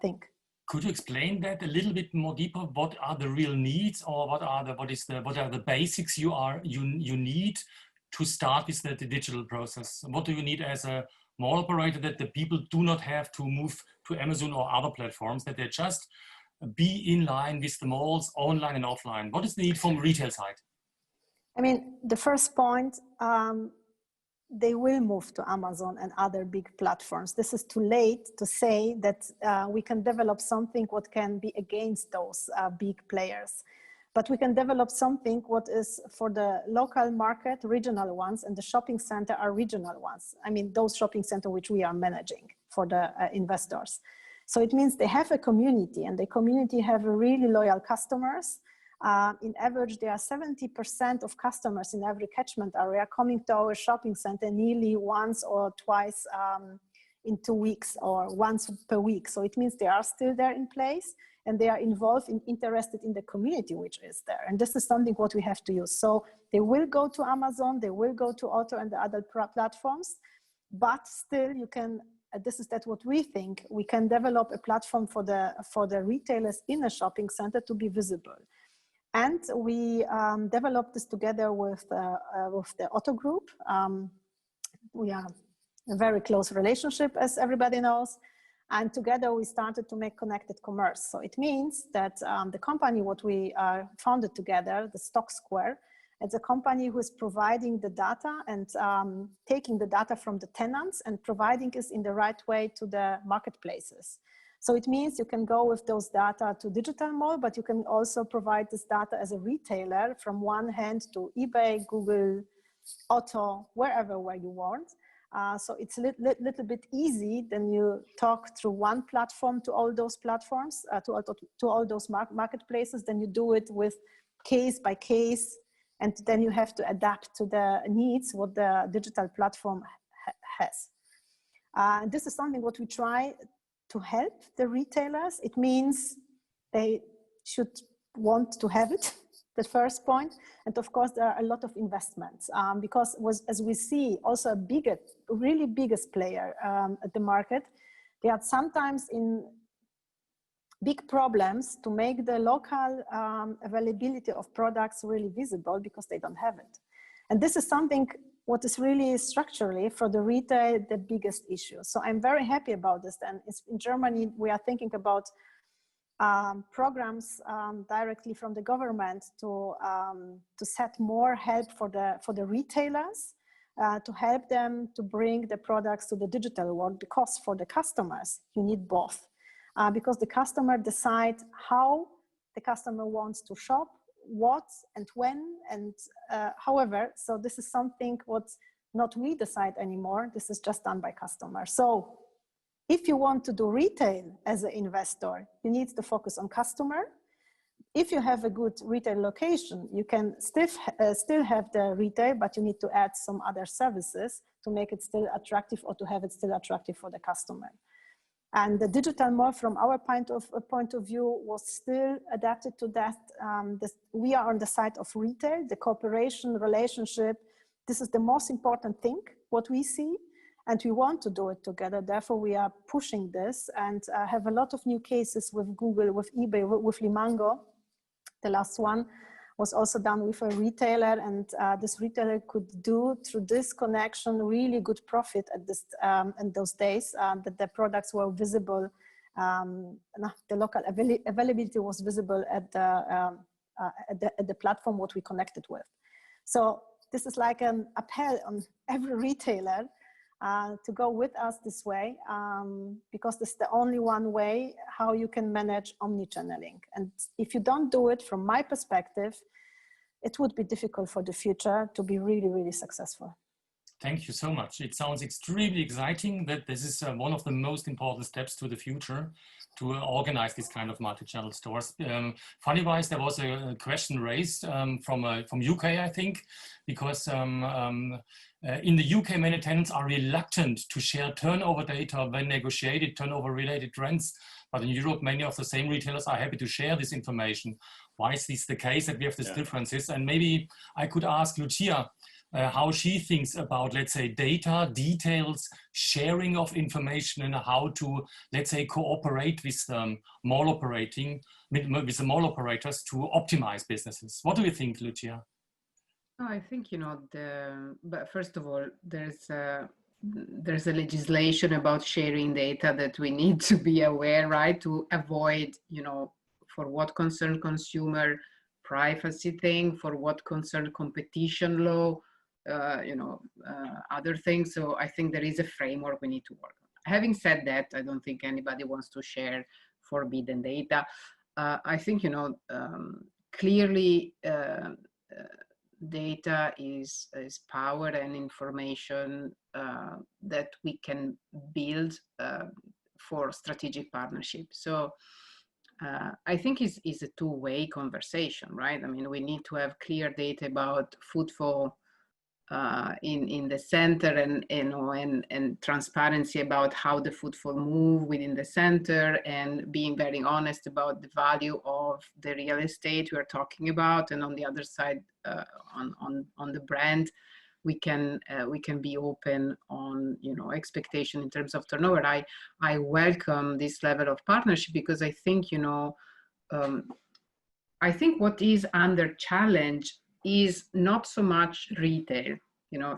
thing. Could you explain that a little bit more deeper? What are the real needs, or what are the basics you need to start with the digital process? What do you need as a mall operator that the people do not have to move to Amazon or other platforms, that they just be in line with the malls online and offline? What is the need from retail side? I mean, the first point, they will move to Amazon and other big platforms. This is too late to say that we can develop something what can be against those big players. But we can develop something what is for the local market, regional ones, and the shopping center are regional ones. I mean, those shopping centers which we are managing for the investors. So it means they have a community, and the community have a really loyal customers. In average, there are 70% of customers in every catchment area coming to our shopping center nearly once or twice in 2 weeks, or once per week. So it means they are still there in place, and they are involved and interested in the community which is there. And this is something what we have to use. So they will go to Amazon, they will go to Otto and the other platforms, but still you can, this is what we think, we can develop a platform for the retailers in a shopping center to be visible. And we developed this together with the Otto Group. We are a very close relationship, as everybody knows. And together we started to make connected commerce. So it means that the company what we founded together, the Stock Square, it's a company who is providing the data and taking the data from the tenants and providing it in the right way to the marketplaces. So it means you can go with those data to digital mall, but you can also provide this data as a retailer from one hand to eBay, Google, Otto, where you want. So it's a little bit easy. Then you talk through one platform to all those platforms, to all those marketplaces. Then you do it with case by case, and then you have to adapt to the needs what the digital platform has. This is something what we try to help the retailers. It means they should want to have it, the first point. And of course, there are a lot of investments because as we see also a really biggest player at the market, they are sometimes in big problems to make the local availability of products really visible because they don't have it. And this is something what is really structurally for the retail, the biggest issue. So I'm very happy about this. And in Germany, we are thinking about programs directly from the government to set more help for the retailers, to help them to bring the products to the digital world, because for the customers, you need both. Because the customer decides how the customer wants to shop, what and when, and however. So this is something what not we decide anymore. This is just done by customers. So if you want to do retail as an investor, you need to focus on customer. If you have a good retail location, you can still have the retail, but you need to add some other services to make it still attractive, or to have it still attractive for the customer. And the digital mall, from our point of view, was still adapted to that. We are on the side of retail, the cooperation, relationship. This is the most important thing, what we see, and we want to do it together. Therefore, we are pushing this, and have a lot of new cases with Google, with eBay, with Limango. The last one was also done with a retailer, and this retailer could do through this connection really good profit at this in those days, that the products were visible, the local availability was visible at the platform what we connected with. So this is like an appel on every retailer to go with us this way, because this is the only one way how you can manage omnichanneling. And if you don't do it, from my perspective, it would be difficult for the future to be really, really successful. Thank you so much. It sounds extremely exciting that this is one of the most important steps to the future, to organize this kind of multi-channel stores. Funny-wise, there was a question raised from UK, I think, because in the UK, many tenants are reluctant to share turnover data when negotiated turnover-related rents. But in Europe, many of the same retailers are happy to share this information. Why is this the case that we have these differences? And maybe I could ask Lucia how she thinks about, let's say, data, details, sharing of information, and how to, let's say, cooperate with mall with the mall operators to optimize businesses. What do you think, Lucia? Oh, I think, but first of all, there's a legislation about sharing data that we need to be aware, right, to avoid, for what concern consumer privacy thing, for what concern competition law, other things. So I think there is a framework we need to work on. Having said that, I don't think anybody wants to share forbidden data. I think, clearly data is power and information that we can build for strategic partnership. So I think it's a two-way conversation, right? I mean, we need to have clear data about footfall in the center, and transparency about how the footfall move within the center, and being very honest about the value of the real estate we're talking about. And on the other side, on the brand, we can be open on expectation in terms of turnover. I welcome this level of partnership, because I think I think what is under challenge is not so much retail,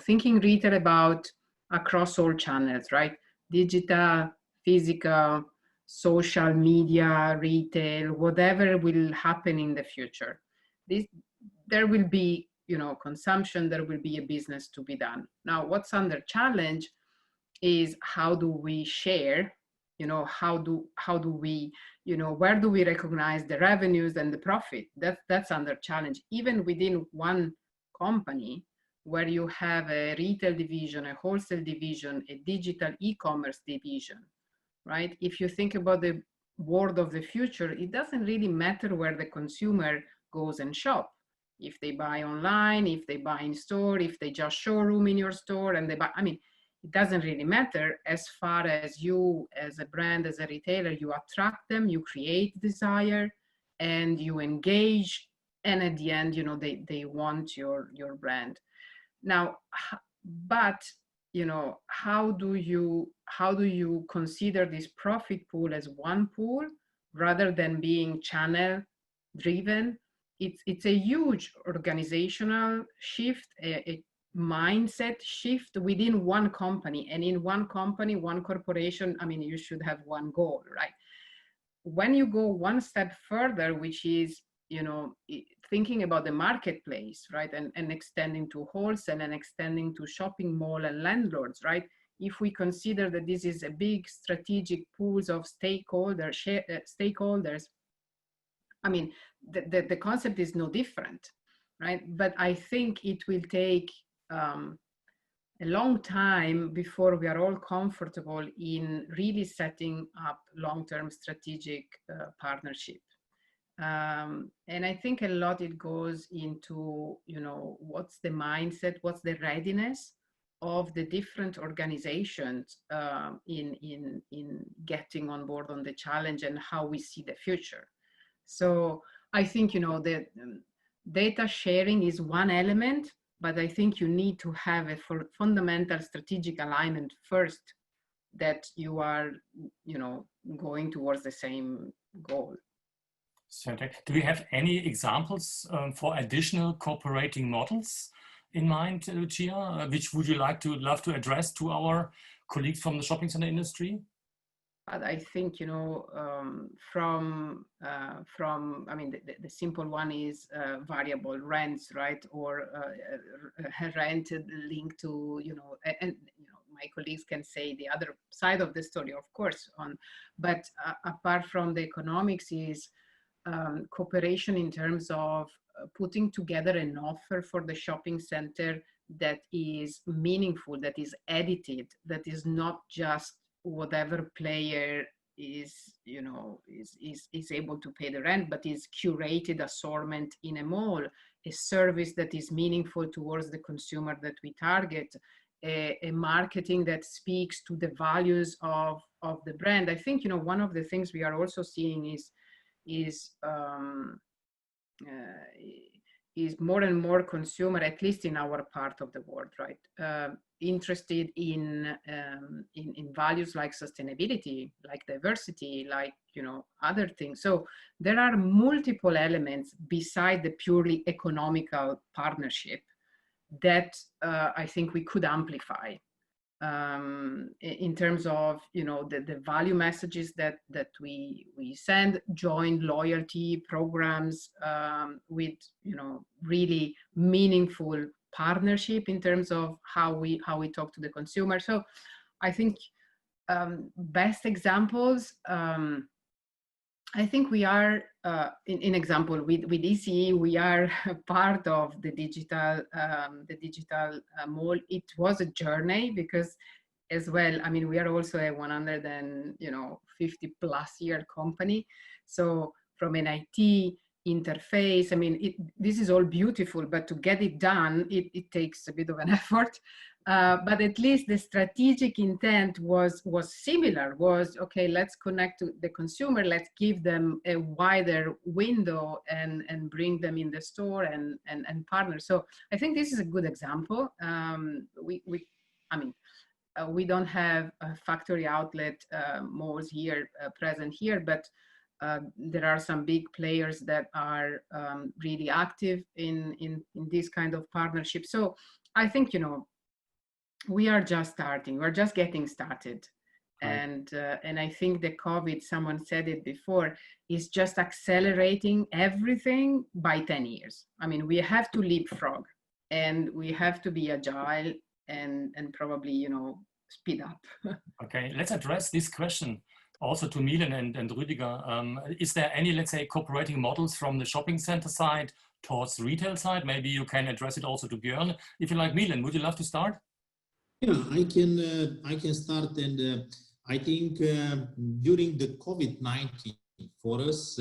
thinking retail about across all channels, right? Digital, physical, social media, retail, whatever will happen in the future. There will be, consumption, there will be a business to be done. Now, what's under challenge is how do we share, how do we, where do we recognize the revenues and the profit? That's under challenge. Even within one company, where you have a retail division, a wholesale division, a digital e-commerce division, right? If you think about the world of the future, it doesn't really matter where the consumer goes and shop. If they buy online, if they buy in store, if they just showroom in your store and they buy, I mean, it doesn't really matter as far as you as a brand, as a retailer, you attract them, you create desire and you engage. And at the end, you know, they want your brand. Now, but, you know, how do you consider this profit pool as one pool rather than being channel driven? It's a huge organizational shift, a mindset shift within one company. And in one company, one corporation, I mean, you should have one goal, right? When you go one step further, which is, you know, thinking about the marketplace, right? And extending to wholesale and extending to shopping mall and landlords, right? If we consider that this is a big strategic pools of stakeholders, I mean, the concept is no different, right? But I think it will take a long time before we are all comfortable in really setting up long-term strategic partnership. And I think a lot it goes into, you know, what's the mindset, what's the readiness of the different organizations in getting on board on the challenge and how we see the future. So I think, you know, the data sharing is one element, but I think you need to have a fundamental strategic alignment first that you are, you know, going towards the same goal. So, do we have any examples for additional cooperating models in mind, Lucia, which would you love to address to our colleagues from the shopping center industry? But I think, you know, I mean, the simple one is variable rents, right? Or rent linked to, you know, and, you know, my colleagues can say the other side of the story, of course, but apart from the economics is cooperation in terms of putting together an offer for the shopping center that is meaningful, that is edited, that is not just whatever player is, you know, is able to pay the rent, but is curated assortment in a mall, a service that is meaningful towards the consumer that we target, a marketing that speaks to the values of the brand. I think, you know, one of the things we are also seeing is more and more consumer, at least in our part of the world, right? Interested in values like sustainability, like diversity, like, you know, other things. So there are multiple elements beside the purely economical partnership that I think we could amplify in terms of, you know, the value messages that we send, joint loyalty programs with, you know, really meaningful partnership in terms of how we talk to the consumer. So I think best examples, I think we are, in example, with ECE, we are part of the digital mall. It was a journey because as well, I mean, we are also a 150+ year company. So from an IT interface, I mean, this is all beautiful, but to get it done, it takes a bit of an effort. But at least the strategic intent was similar, was, okay, let's connect to the consumer, let's give them a wider window and bring them in the store and partner. So I think this is a good example. We don't have a factory outlet malls here present here, but there are some big players that are really active in this kind of partnership. So I think, you know, we are just starting, we're just getting started. Right. And I think the COVID, someone said it before, is just accelerating everything by 10 years. I mean, we have to leapfrog and we have to be agile and probably, you know, speed up. Okay, let's address this question also to Milen and Rüdiger. Is there any, let's say, cooperating models from the shopping center side towards the retail side? Maybe you can address it also to Björn. If you like, Milen, would you love to start? Yeah, I can start, and I think during the COVID-19, for us,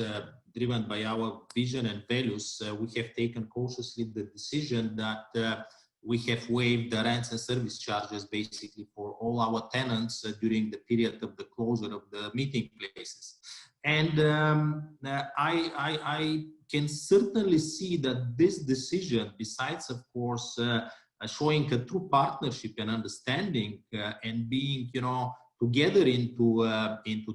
driven by our vision and values, we have taken cautiously the decision that we have waived the rents and service charges basically for all our tenants during the period of the closure of the meeting places. And I can certainly see that this decision, besides of course showing a true partnership and understanding and being, you know, together into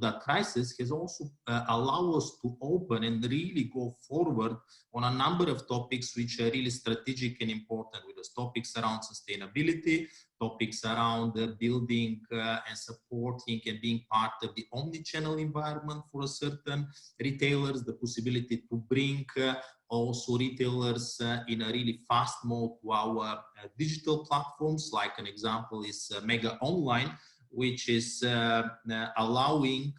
that crisis, has also allowed us to open and really go forward on a number of topics which are really strategic and important with us. Topics around sustainability, topics around building and supporting and being part of the omni-channel environment for certain retailers, the possibility to bring also retailers in a really fast mode to our digital platforms. Like an example is Mega Online, which is allowing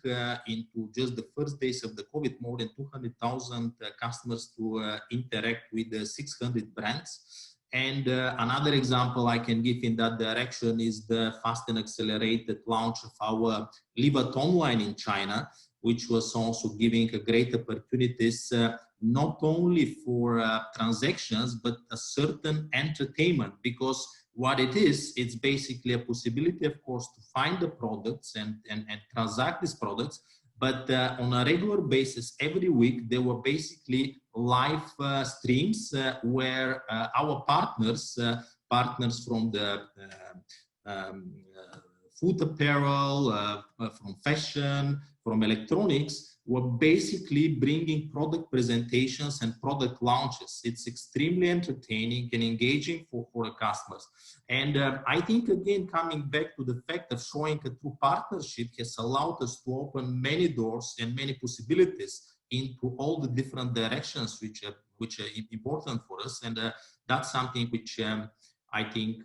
into just the first days of the COVID, more than 200,000 customers to interact with 600 brands. And another example I can give in that direction is the fast and accelerated launch of our Live at Online in China, which was also giving a great opportunities not only for transactions, but a certain entertainment, because what it is, it's basically a possibility, of course, to find the products and transact these products. But on a regular basis, every week, there were basically live streams where our partners from the food apparel, from fashion, from electronics, were basically bringing product presentations and product launches. It's extremely entertaining and engaging for the customers. And I think, again, coming back to the fact of showing a true partnership has allowed us to open many doors and many possibilities into all the different directions which are important for us. And that's something which I think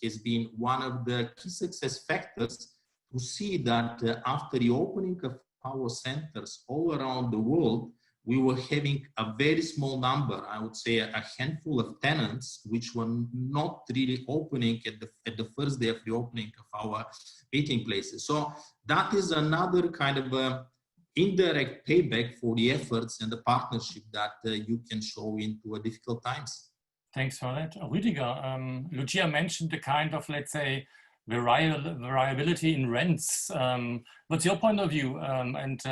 has been one of the key success factors to see that after the opening of our centers all around the world, we were having a very small number, I would say a handful of tenants, which were not really opening at the first day of the opening of our meeting places. So that is another kind of indirect payback for the efforts and the partnership that you can show into difficult times. Thanks for that. Rüdiger, Lucia mentioned the kind of, let's say, variability in rents. What's your point of view and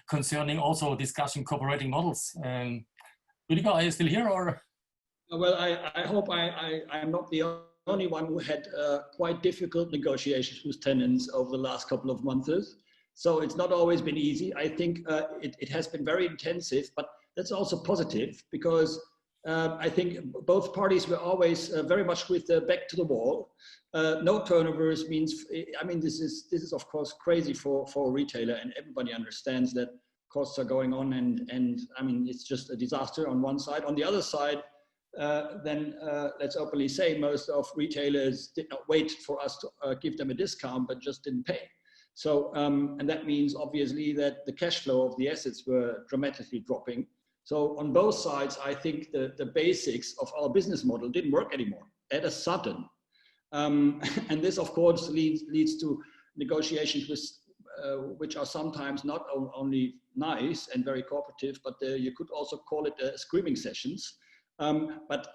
concerning also discussing cooperating models? Rüdiger, are you still here or? Well, I hope I'm not the only one who had quite difficult negotiations with tenants over the last couple of months. So it's not always been easy. I think it has been very intensive, but that's also positive because I think both parties were always very much with the back to the wall. No turnovers means, I mean, this is of course crazy for a retailer, and everybody understands that costs are going on, and I mean, it's just a disaster on one side. On the other side, then let's openly say most of retailers did not wait for us to give them a discount, but just didn't pay. So, and that means obviously that the cash flow of the assets were dramatically dropping. So on both sides, I think the basics of our business model didn't work anymore at a sudden. And this, of course, leads to negotiations which are sometimes not only nice and very cooperative, but you could also call it screaming sessions. But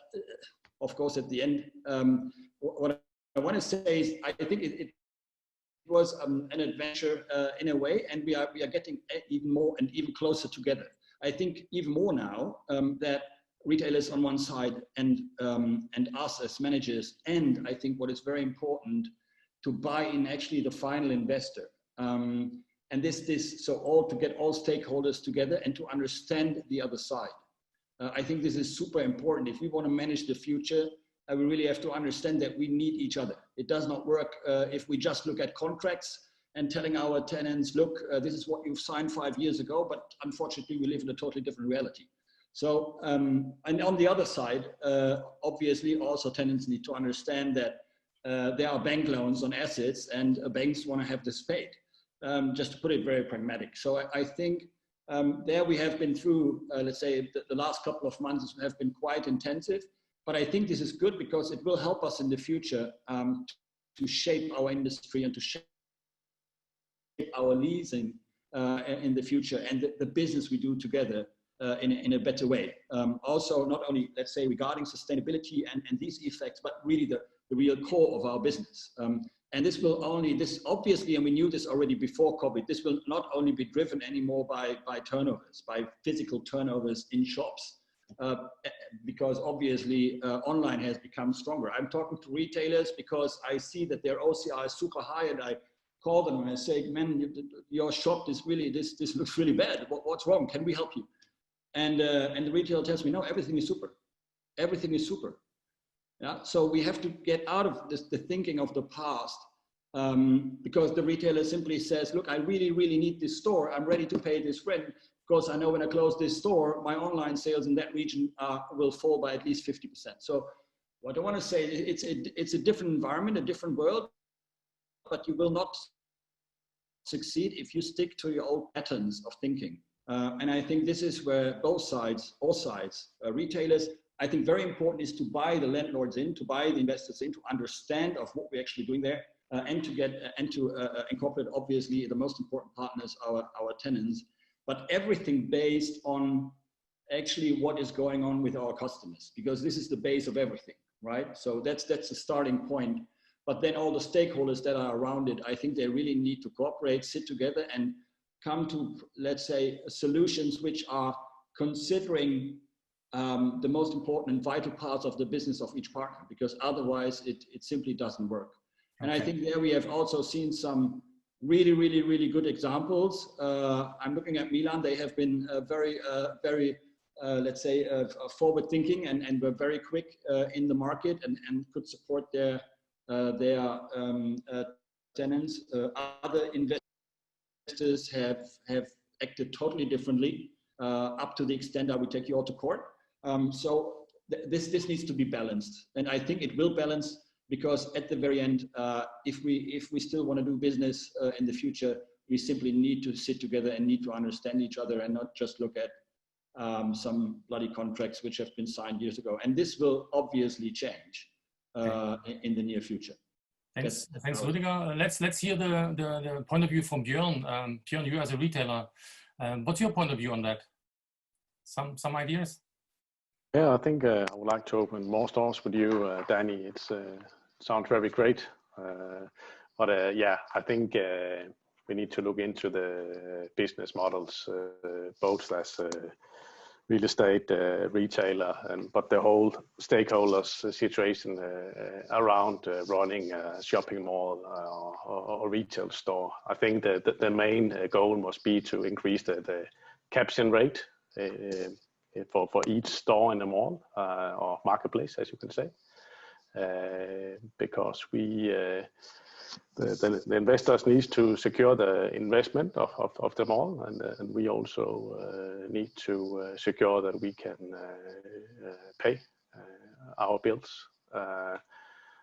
of course, at the end, what I want to say is I think it was an adventure in a way, and we are getting even more and even closer together. I think even more now that retailers on one side and us as managers, and I think what is very important, to buy in actually the final investor. And so to get all stakeholders together and to understand the other side. I think this is super important. If we want to manage the future, we really have to understand that we need each other. It does not work if we just look at contracts and telling our tenants, look, this is what you've signed 5 years ago, but unfortunately we live in a totally different reality. So, and on the other side, obviously also tenants need to understand that there are bank loans on assets and banks want to have this paid, just to put it very pragmatic. So I think There we have been through, let's say, the last couple of months have been quite intensive, but I think this is good because it will help us in the future to shape our industry and to shape our leasing in the future and the business we do together in a better way. Also, not only, let's say, regarding sustainability and these effects, but really the real core of our business. And this will only, this obviously, and we knew this already before COVID, this will not only be driven anymore by turnovers, by physical turnovers in shops, because obviously online has become stronger. I'm talking to retailers because I see that their OCR is super high, and I call them and I say, man, your shop is really, this looks really bad. What's wrong? Can we help you? And the retailer tells me, no, everything is super. Everything is super. Yeah, so we have to get out of the thinking of the past, because the retailer simply says, look, I really, really need this store. I'm ready to pay this rent because I know when I close this store, my online sales in that region will fall by at least 50%. So what I want to say, it's a different environment, a different world, but you will not succeed if you stick to your old patterns of thinking. And I think this is where both sides, all sides, retailers, I think very important is to buy the landlords in, to buy the investors in, to understand of what we're actually doing there, and to get and to incorporate obviously the most important partners, our tenants, but everything based on actually what is going on with our customers, because this is the base of everything, right? So that's the starting point. But then all the stakeholders that are around it, I think they really need to cooperate, sit together, and come to, let's say, solutions which are considering the most important and vital parts of the business of each partner, because otherwise it simply doesn't work. And I think there we have also seen some really, really, really good examples. I'm looking at Milan. They have been very, let's say, forward thinking and were very quick in the market and could support their tenants. Other investors have acted totally differently, up to the extent that we take you all to court. So this needs to be balanced, and I think it will balance, because at the very end, if we still want to do business in the future, we simply need to sit together and need to understand each other and not just look at some bloody contracts which have been signed years ago. And this will obviously change in the near future. Thanks, Rüdiger. Let's hear the point of view from Björn. Björn, you as a retailer, what's your point of view on that? Some ideas? Yeah, I think I would like to open more stores with you, Dany. It sounds very great. But yeah, I think we need to look into the business models, both as real estate retailer, but the whole stakeholders situation around running a shopping mall or retail store. I think that the main goal must be to increase the caption rate for each store in the mall or marketplace, as you can say, because the investors need to secure the investment of the mall, and we also need to secure that we can pay our bills.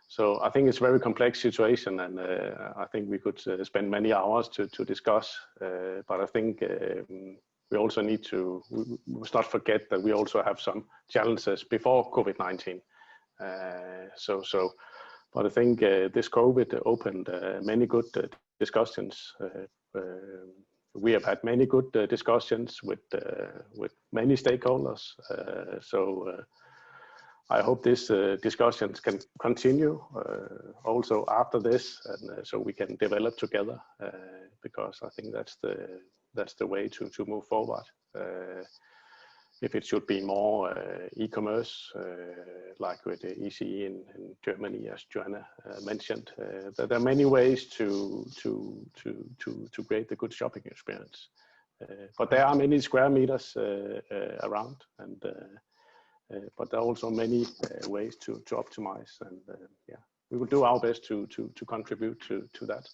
So I think it's a very complex situation, and I think we could spend many hours to discuss, but I think we also need to, we must not forget that we also have some challenges before COVID-19. But I think this COVID opened many good discussions. We have had many good discussions with many stakeholders. So I hope this discussions can continue also after this, and so we can develop together, because I think that's the way to move forward. If it should be more e-commerce, like with the ECE in Germany, as Joanna mentioned, there are many ways to create a good shopping experience. But there are many square meters around, and but there are also many ways to optimize, and yeah, we will do our best to contribute to that,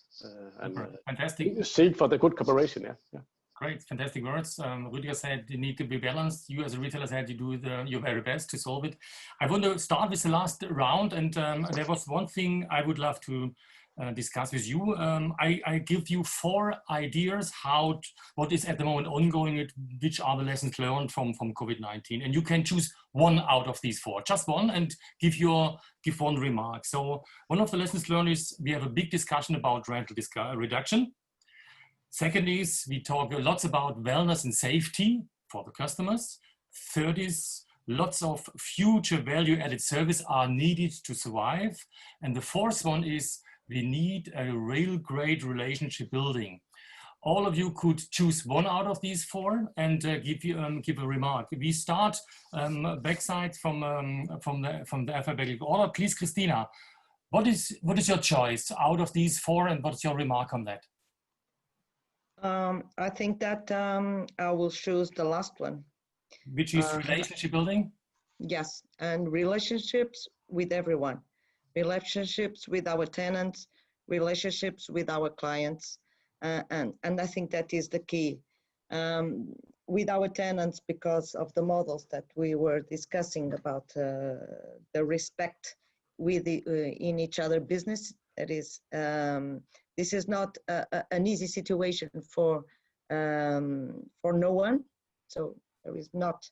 and fantastic. Seek for the good cooperation. Yeah. Great, fantastic words. Rüdiger said you need to be balanced. You as a retailer said you do your very best to solve it. I want to start with the last round, and there was one thing I would love to discuss with you. I give you 4 ideas what is at the moment ongoing, which are the lessons learned from COVID-19, and you can choose one out of these 4, just one, and give one remark. So one of the lessons learned is we have a big discussion about rental reduction. Second is we talk lots about wellness and safety for the customers. Third is lots of future value-added service are needed to survive. And the fourth one is we need a real great relationship building. All of you could choose one out of these 4 and give a remark. We start backside from the alphabetical order. Please, Cristina, what is your choice out of these 4, and what's your remark on that? I think that I will choose the last one. Which is relationship building? Yes, and relationships with everyone. Relationships with our tenants, relationships with our clients, and I think that is the key. With our tenants, because of the models that we were discussing about the respect with in each other business, that is, this is not an easy situation for no one. So there is not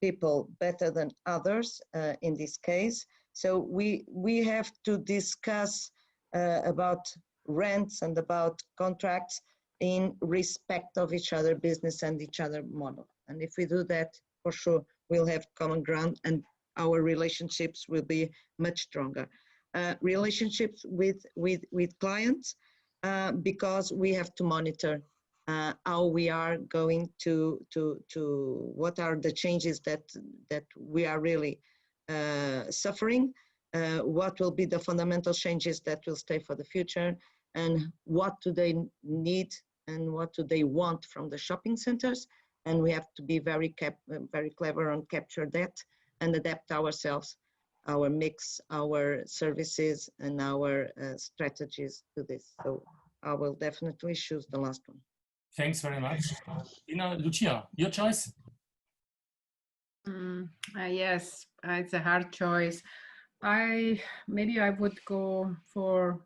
people better than others in this case. So we have to discuss about rents and about contracts in respect of each other business and each other model. And if we do that, for sure, we'll have common ground and our relationships will be much stronger. Relationships with clients, because we have to monitor how we are going to what are the changes that we are really suffering, what will be the fundamental changes that will stay for the future, and what do they need and what do they want from the shopping centers. And we have to be very clever on capture that and adapt ourselves, our mix, our services, and our strategies to this. So I will definitely choose the last one. Thanks very much. Lucia, your choice? Yes, it's a hard choice. Maybe I would go for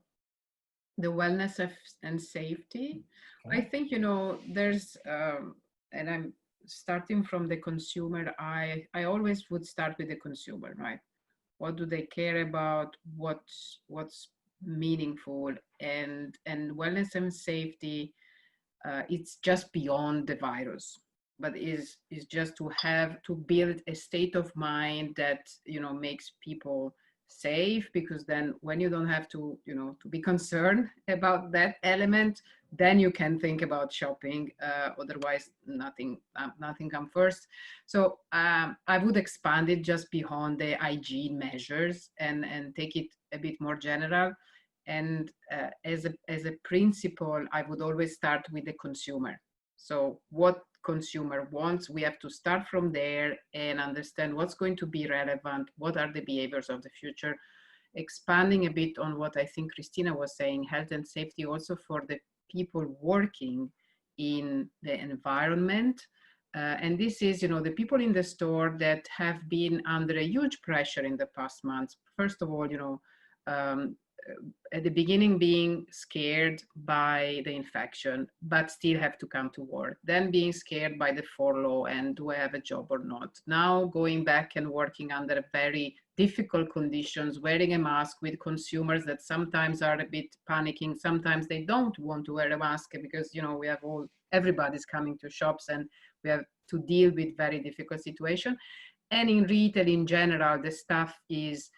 the wellness and safety. Okay. I think, there's, and I'm starting from the consumer, I always would start with the consumer, right? What do they care about? What's meaningful? And wellness and safety, it's just beyond the virus, but is just to build a state of mind that makes people safe, because then when you don't have to to be concerned about that element, then you can think about shopping. Otherwise, nothing comes first. So I would expand it just beyond the hygiene measures and take it a bit more general. And as a principle, I would always start with the consumer. So what consumer wants, we have to start from there and understand what's going to be relevant, what are the behaviors of the future, expanding a bit on what I think Cristina was saying, health and safety also for the people working in the environment. And this is, the people in the store that have been under a huge pressure in the past months. First of all, at the beginning being scared by the infection, but still have to come to work. Then being scared by the furlough and do I have a job or not? Now going back and working under very difficult conditions, wearing a mask with consumers that sometimes are a bit panicking. Sometimes they don't want to wear a mask because, we have everybody's coming to shops and we have to deal with very difficult situation. And in retail in general, the staff is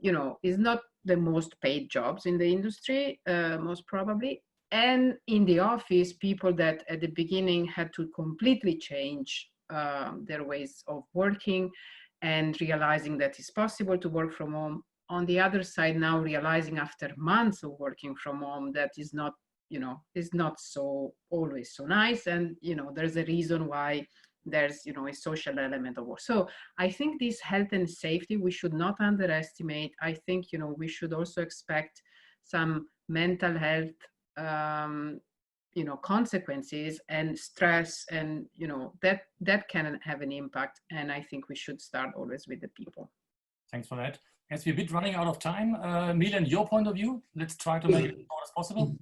not the most paid jobs in the industry, most probably. And in the office, people that at the beginning had to completely change their ways of working and realizing that it's possible to work from home. On the other side, now realizing after months of working from home that is not, is not so always so nice. And, there's a reason why there's a social element of work. So I think this health and safety we should not underestimate. I think we should also expect some mental health consequences and stress, and that can have an impact. And I think we should start always with the people. Thanks for that. As we're a bit running out of time, Milen, your point of view? Let's try to make it as short as possible.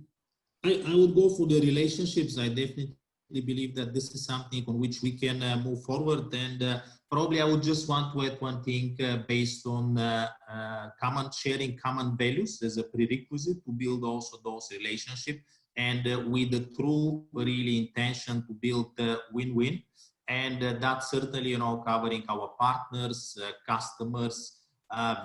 I would go for the relationships. I definitely believe that this is something on which we can move forward. And probably I would just want to add one thing based on sharing common values as a prerequisite to build also those relationships, and with the true really intention to build win-win. And that's certainly, you know, covering our partners, customers,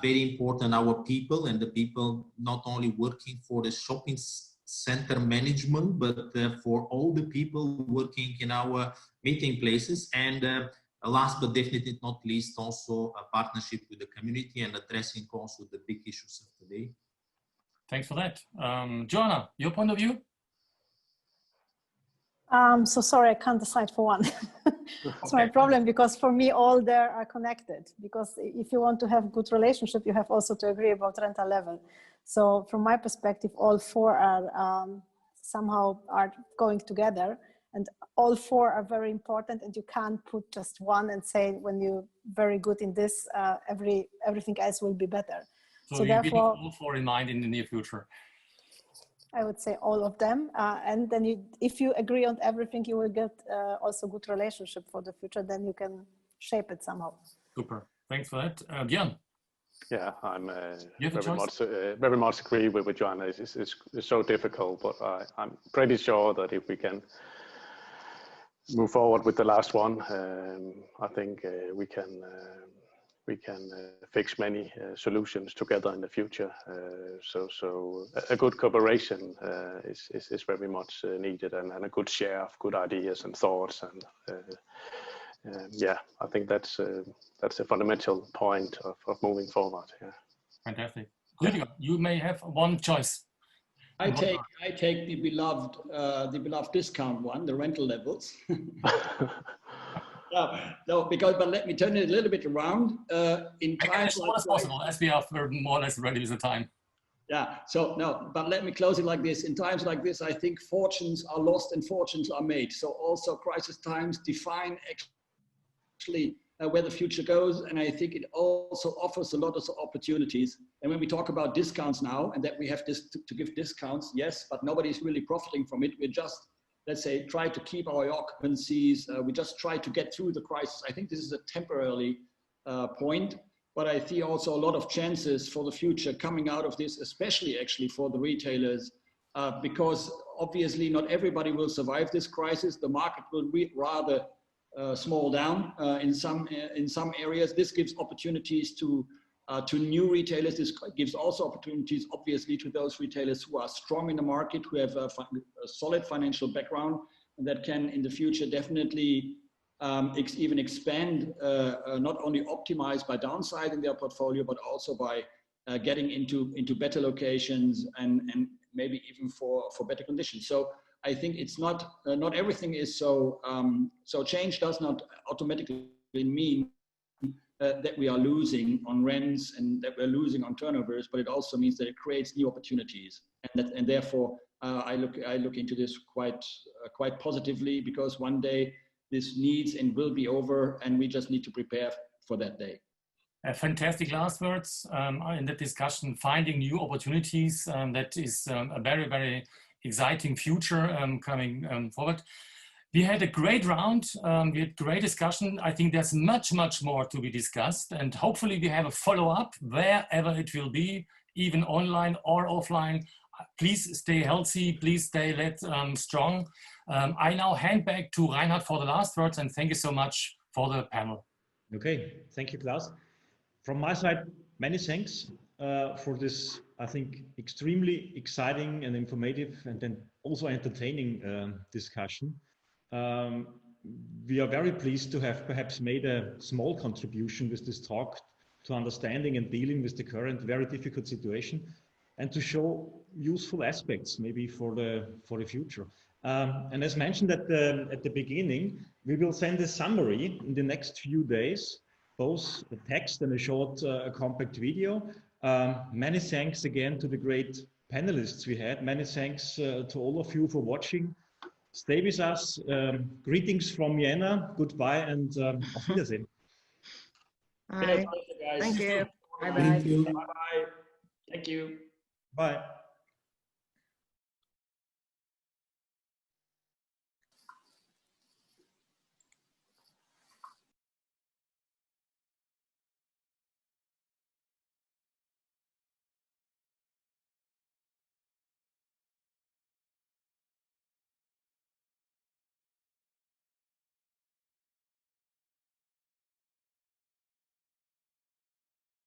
very important, our people, and the people not only working for the shopping center management, but for all the people working in our meeting places. And last but definitely not least, also a partnership with the community and addressing also the big issues of today. Thanks for that. Joanna, your point of view? So sorry, I can't decide for one. It's my problem, because for me, all there are connected. Because if you want to have good relationship, you have also to agree about rental level. So from my perspective, all four are somehow are going together, and all four are very important. And you can't put just one and say, when you're very good in this, everything else will be better. So therefore, all four in mind in the near future. I would say all of them. And then if you agree on everything, you will get also good relationship for the future. Then you can shape it somehow. Super. Thanks for that. Björn? Yeah, I'm very much agree with Joanna. It's so difficult, but I'm pretty sure that if we can move forward with the last one, I think we can fix many solutions together in the future. So a good cooperation is very much needed, and a good share of good ideas and thoughts. And yeah, I think that's a fundamental point of moving forward. Yeah. Fantastic. Rüdiger, you may have one choice. I take the beloved discount one, the rental levels. No, but let me turn it a little bit around. In times like as possible, as we are more or less ready with the time. Yeah. So no, but let me close it like this. In times like this, I think fortunes are lost and fortunes are made. So also crisis times define actually where the future goes, and I think it also offers a lot of opportunities. And when we talk about discounts now, and that we have this to give discounts, yes, but nobody's really profiting from it. We're just, let's say, try to keep our occupancies. We just try to get through the crisis. I think this is a temporary point, but I see also a lot of chances for the future coming out of this, especially actually for the retailers, because obviously not everybody will survive this crisis. The market will rather small down in some areas. This gives opportunities to new retailers. This gives also opportunities, obviously, to those retailers who are strong in the market, who have a solid financial background, and that can, in the future, definitely even expand, not only optimize by downsizing their portfolio, but also by getting into better locations and maybe even for better conditions. So I think it's not everything is so change does not automatically mean that we are losing on rents and that we're losing on turnovers, but it also means that it creates new opportunities, and therefore I look into this quite positively, because one day this needs and will be over, and we just need to prepare for that day. Fantastic last words in that discussion. Finding new opportunities, that is a very, very exciting future coming forward. We had a great round, we had great discussion. I think there's much, much more to be discussed, and hopefully we have a follow-up wherever it will be, even online or offline. Please stay healthy, please stay strong. I now hand back to Reinhard for the last words, and thank you so much for the panel. Okay, thank you, Klaus. From my side, many thanks for this, I think, extremely exciting and informative, and then also entertaining discussion. We are very pleased to have perhaps made a small contribution with this talk to understanding and dealing with the current very difficult situation, and to show useful aspects maybe for the future. And as mentioned at the beginning, we will send a summary in the next few days, both the text and a short compact video. Many thanks again to the great panelists we had. Many thanks to all of you for watching. Stay with us. Greetings from Vienna. Goodbye and auf Wiedersehen. Bye. Thank you. Bye-bye. Thank you. Bye-bye. Thank you. Bye.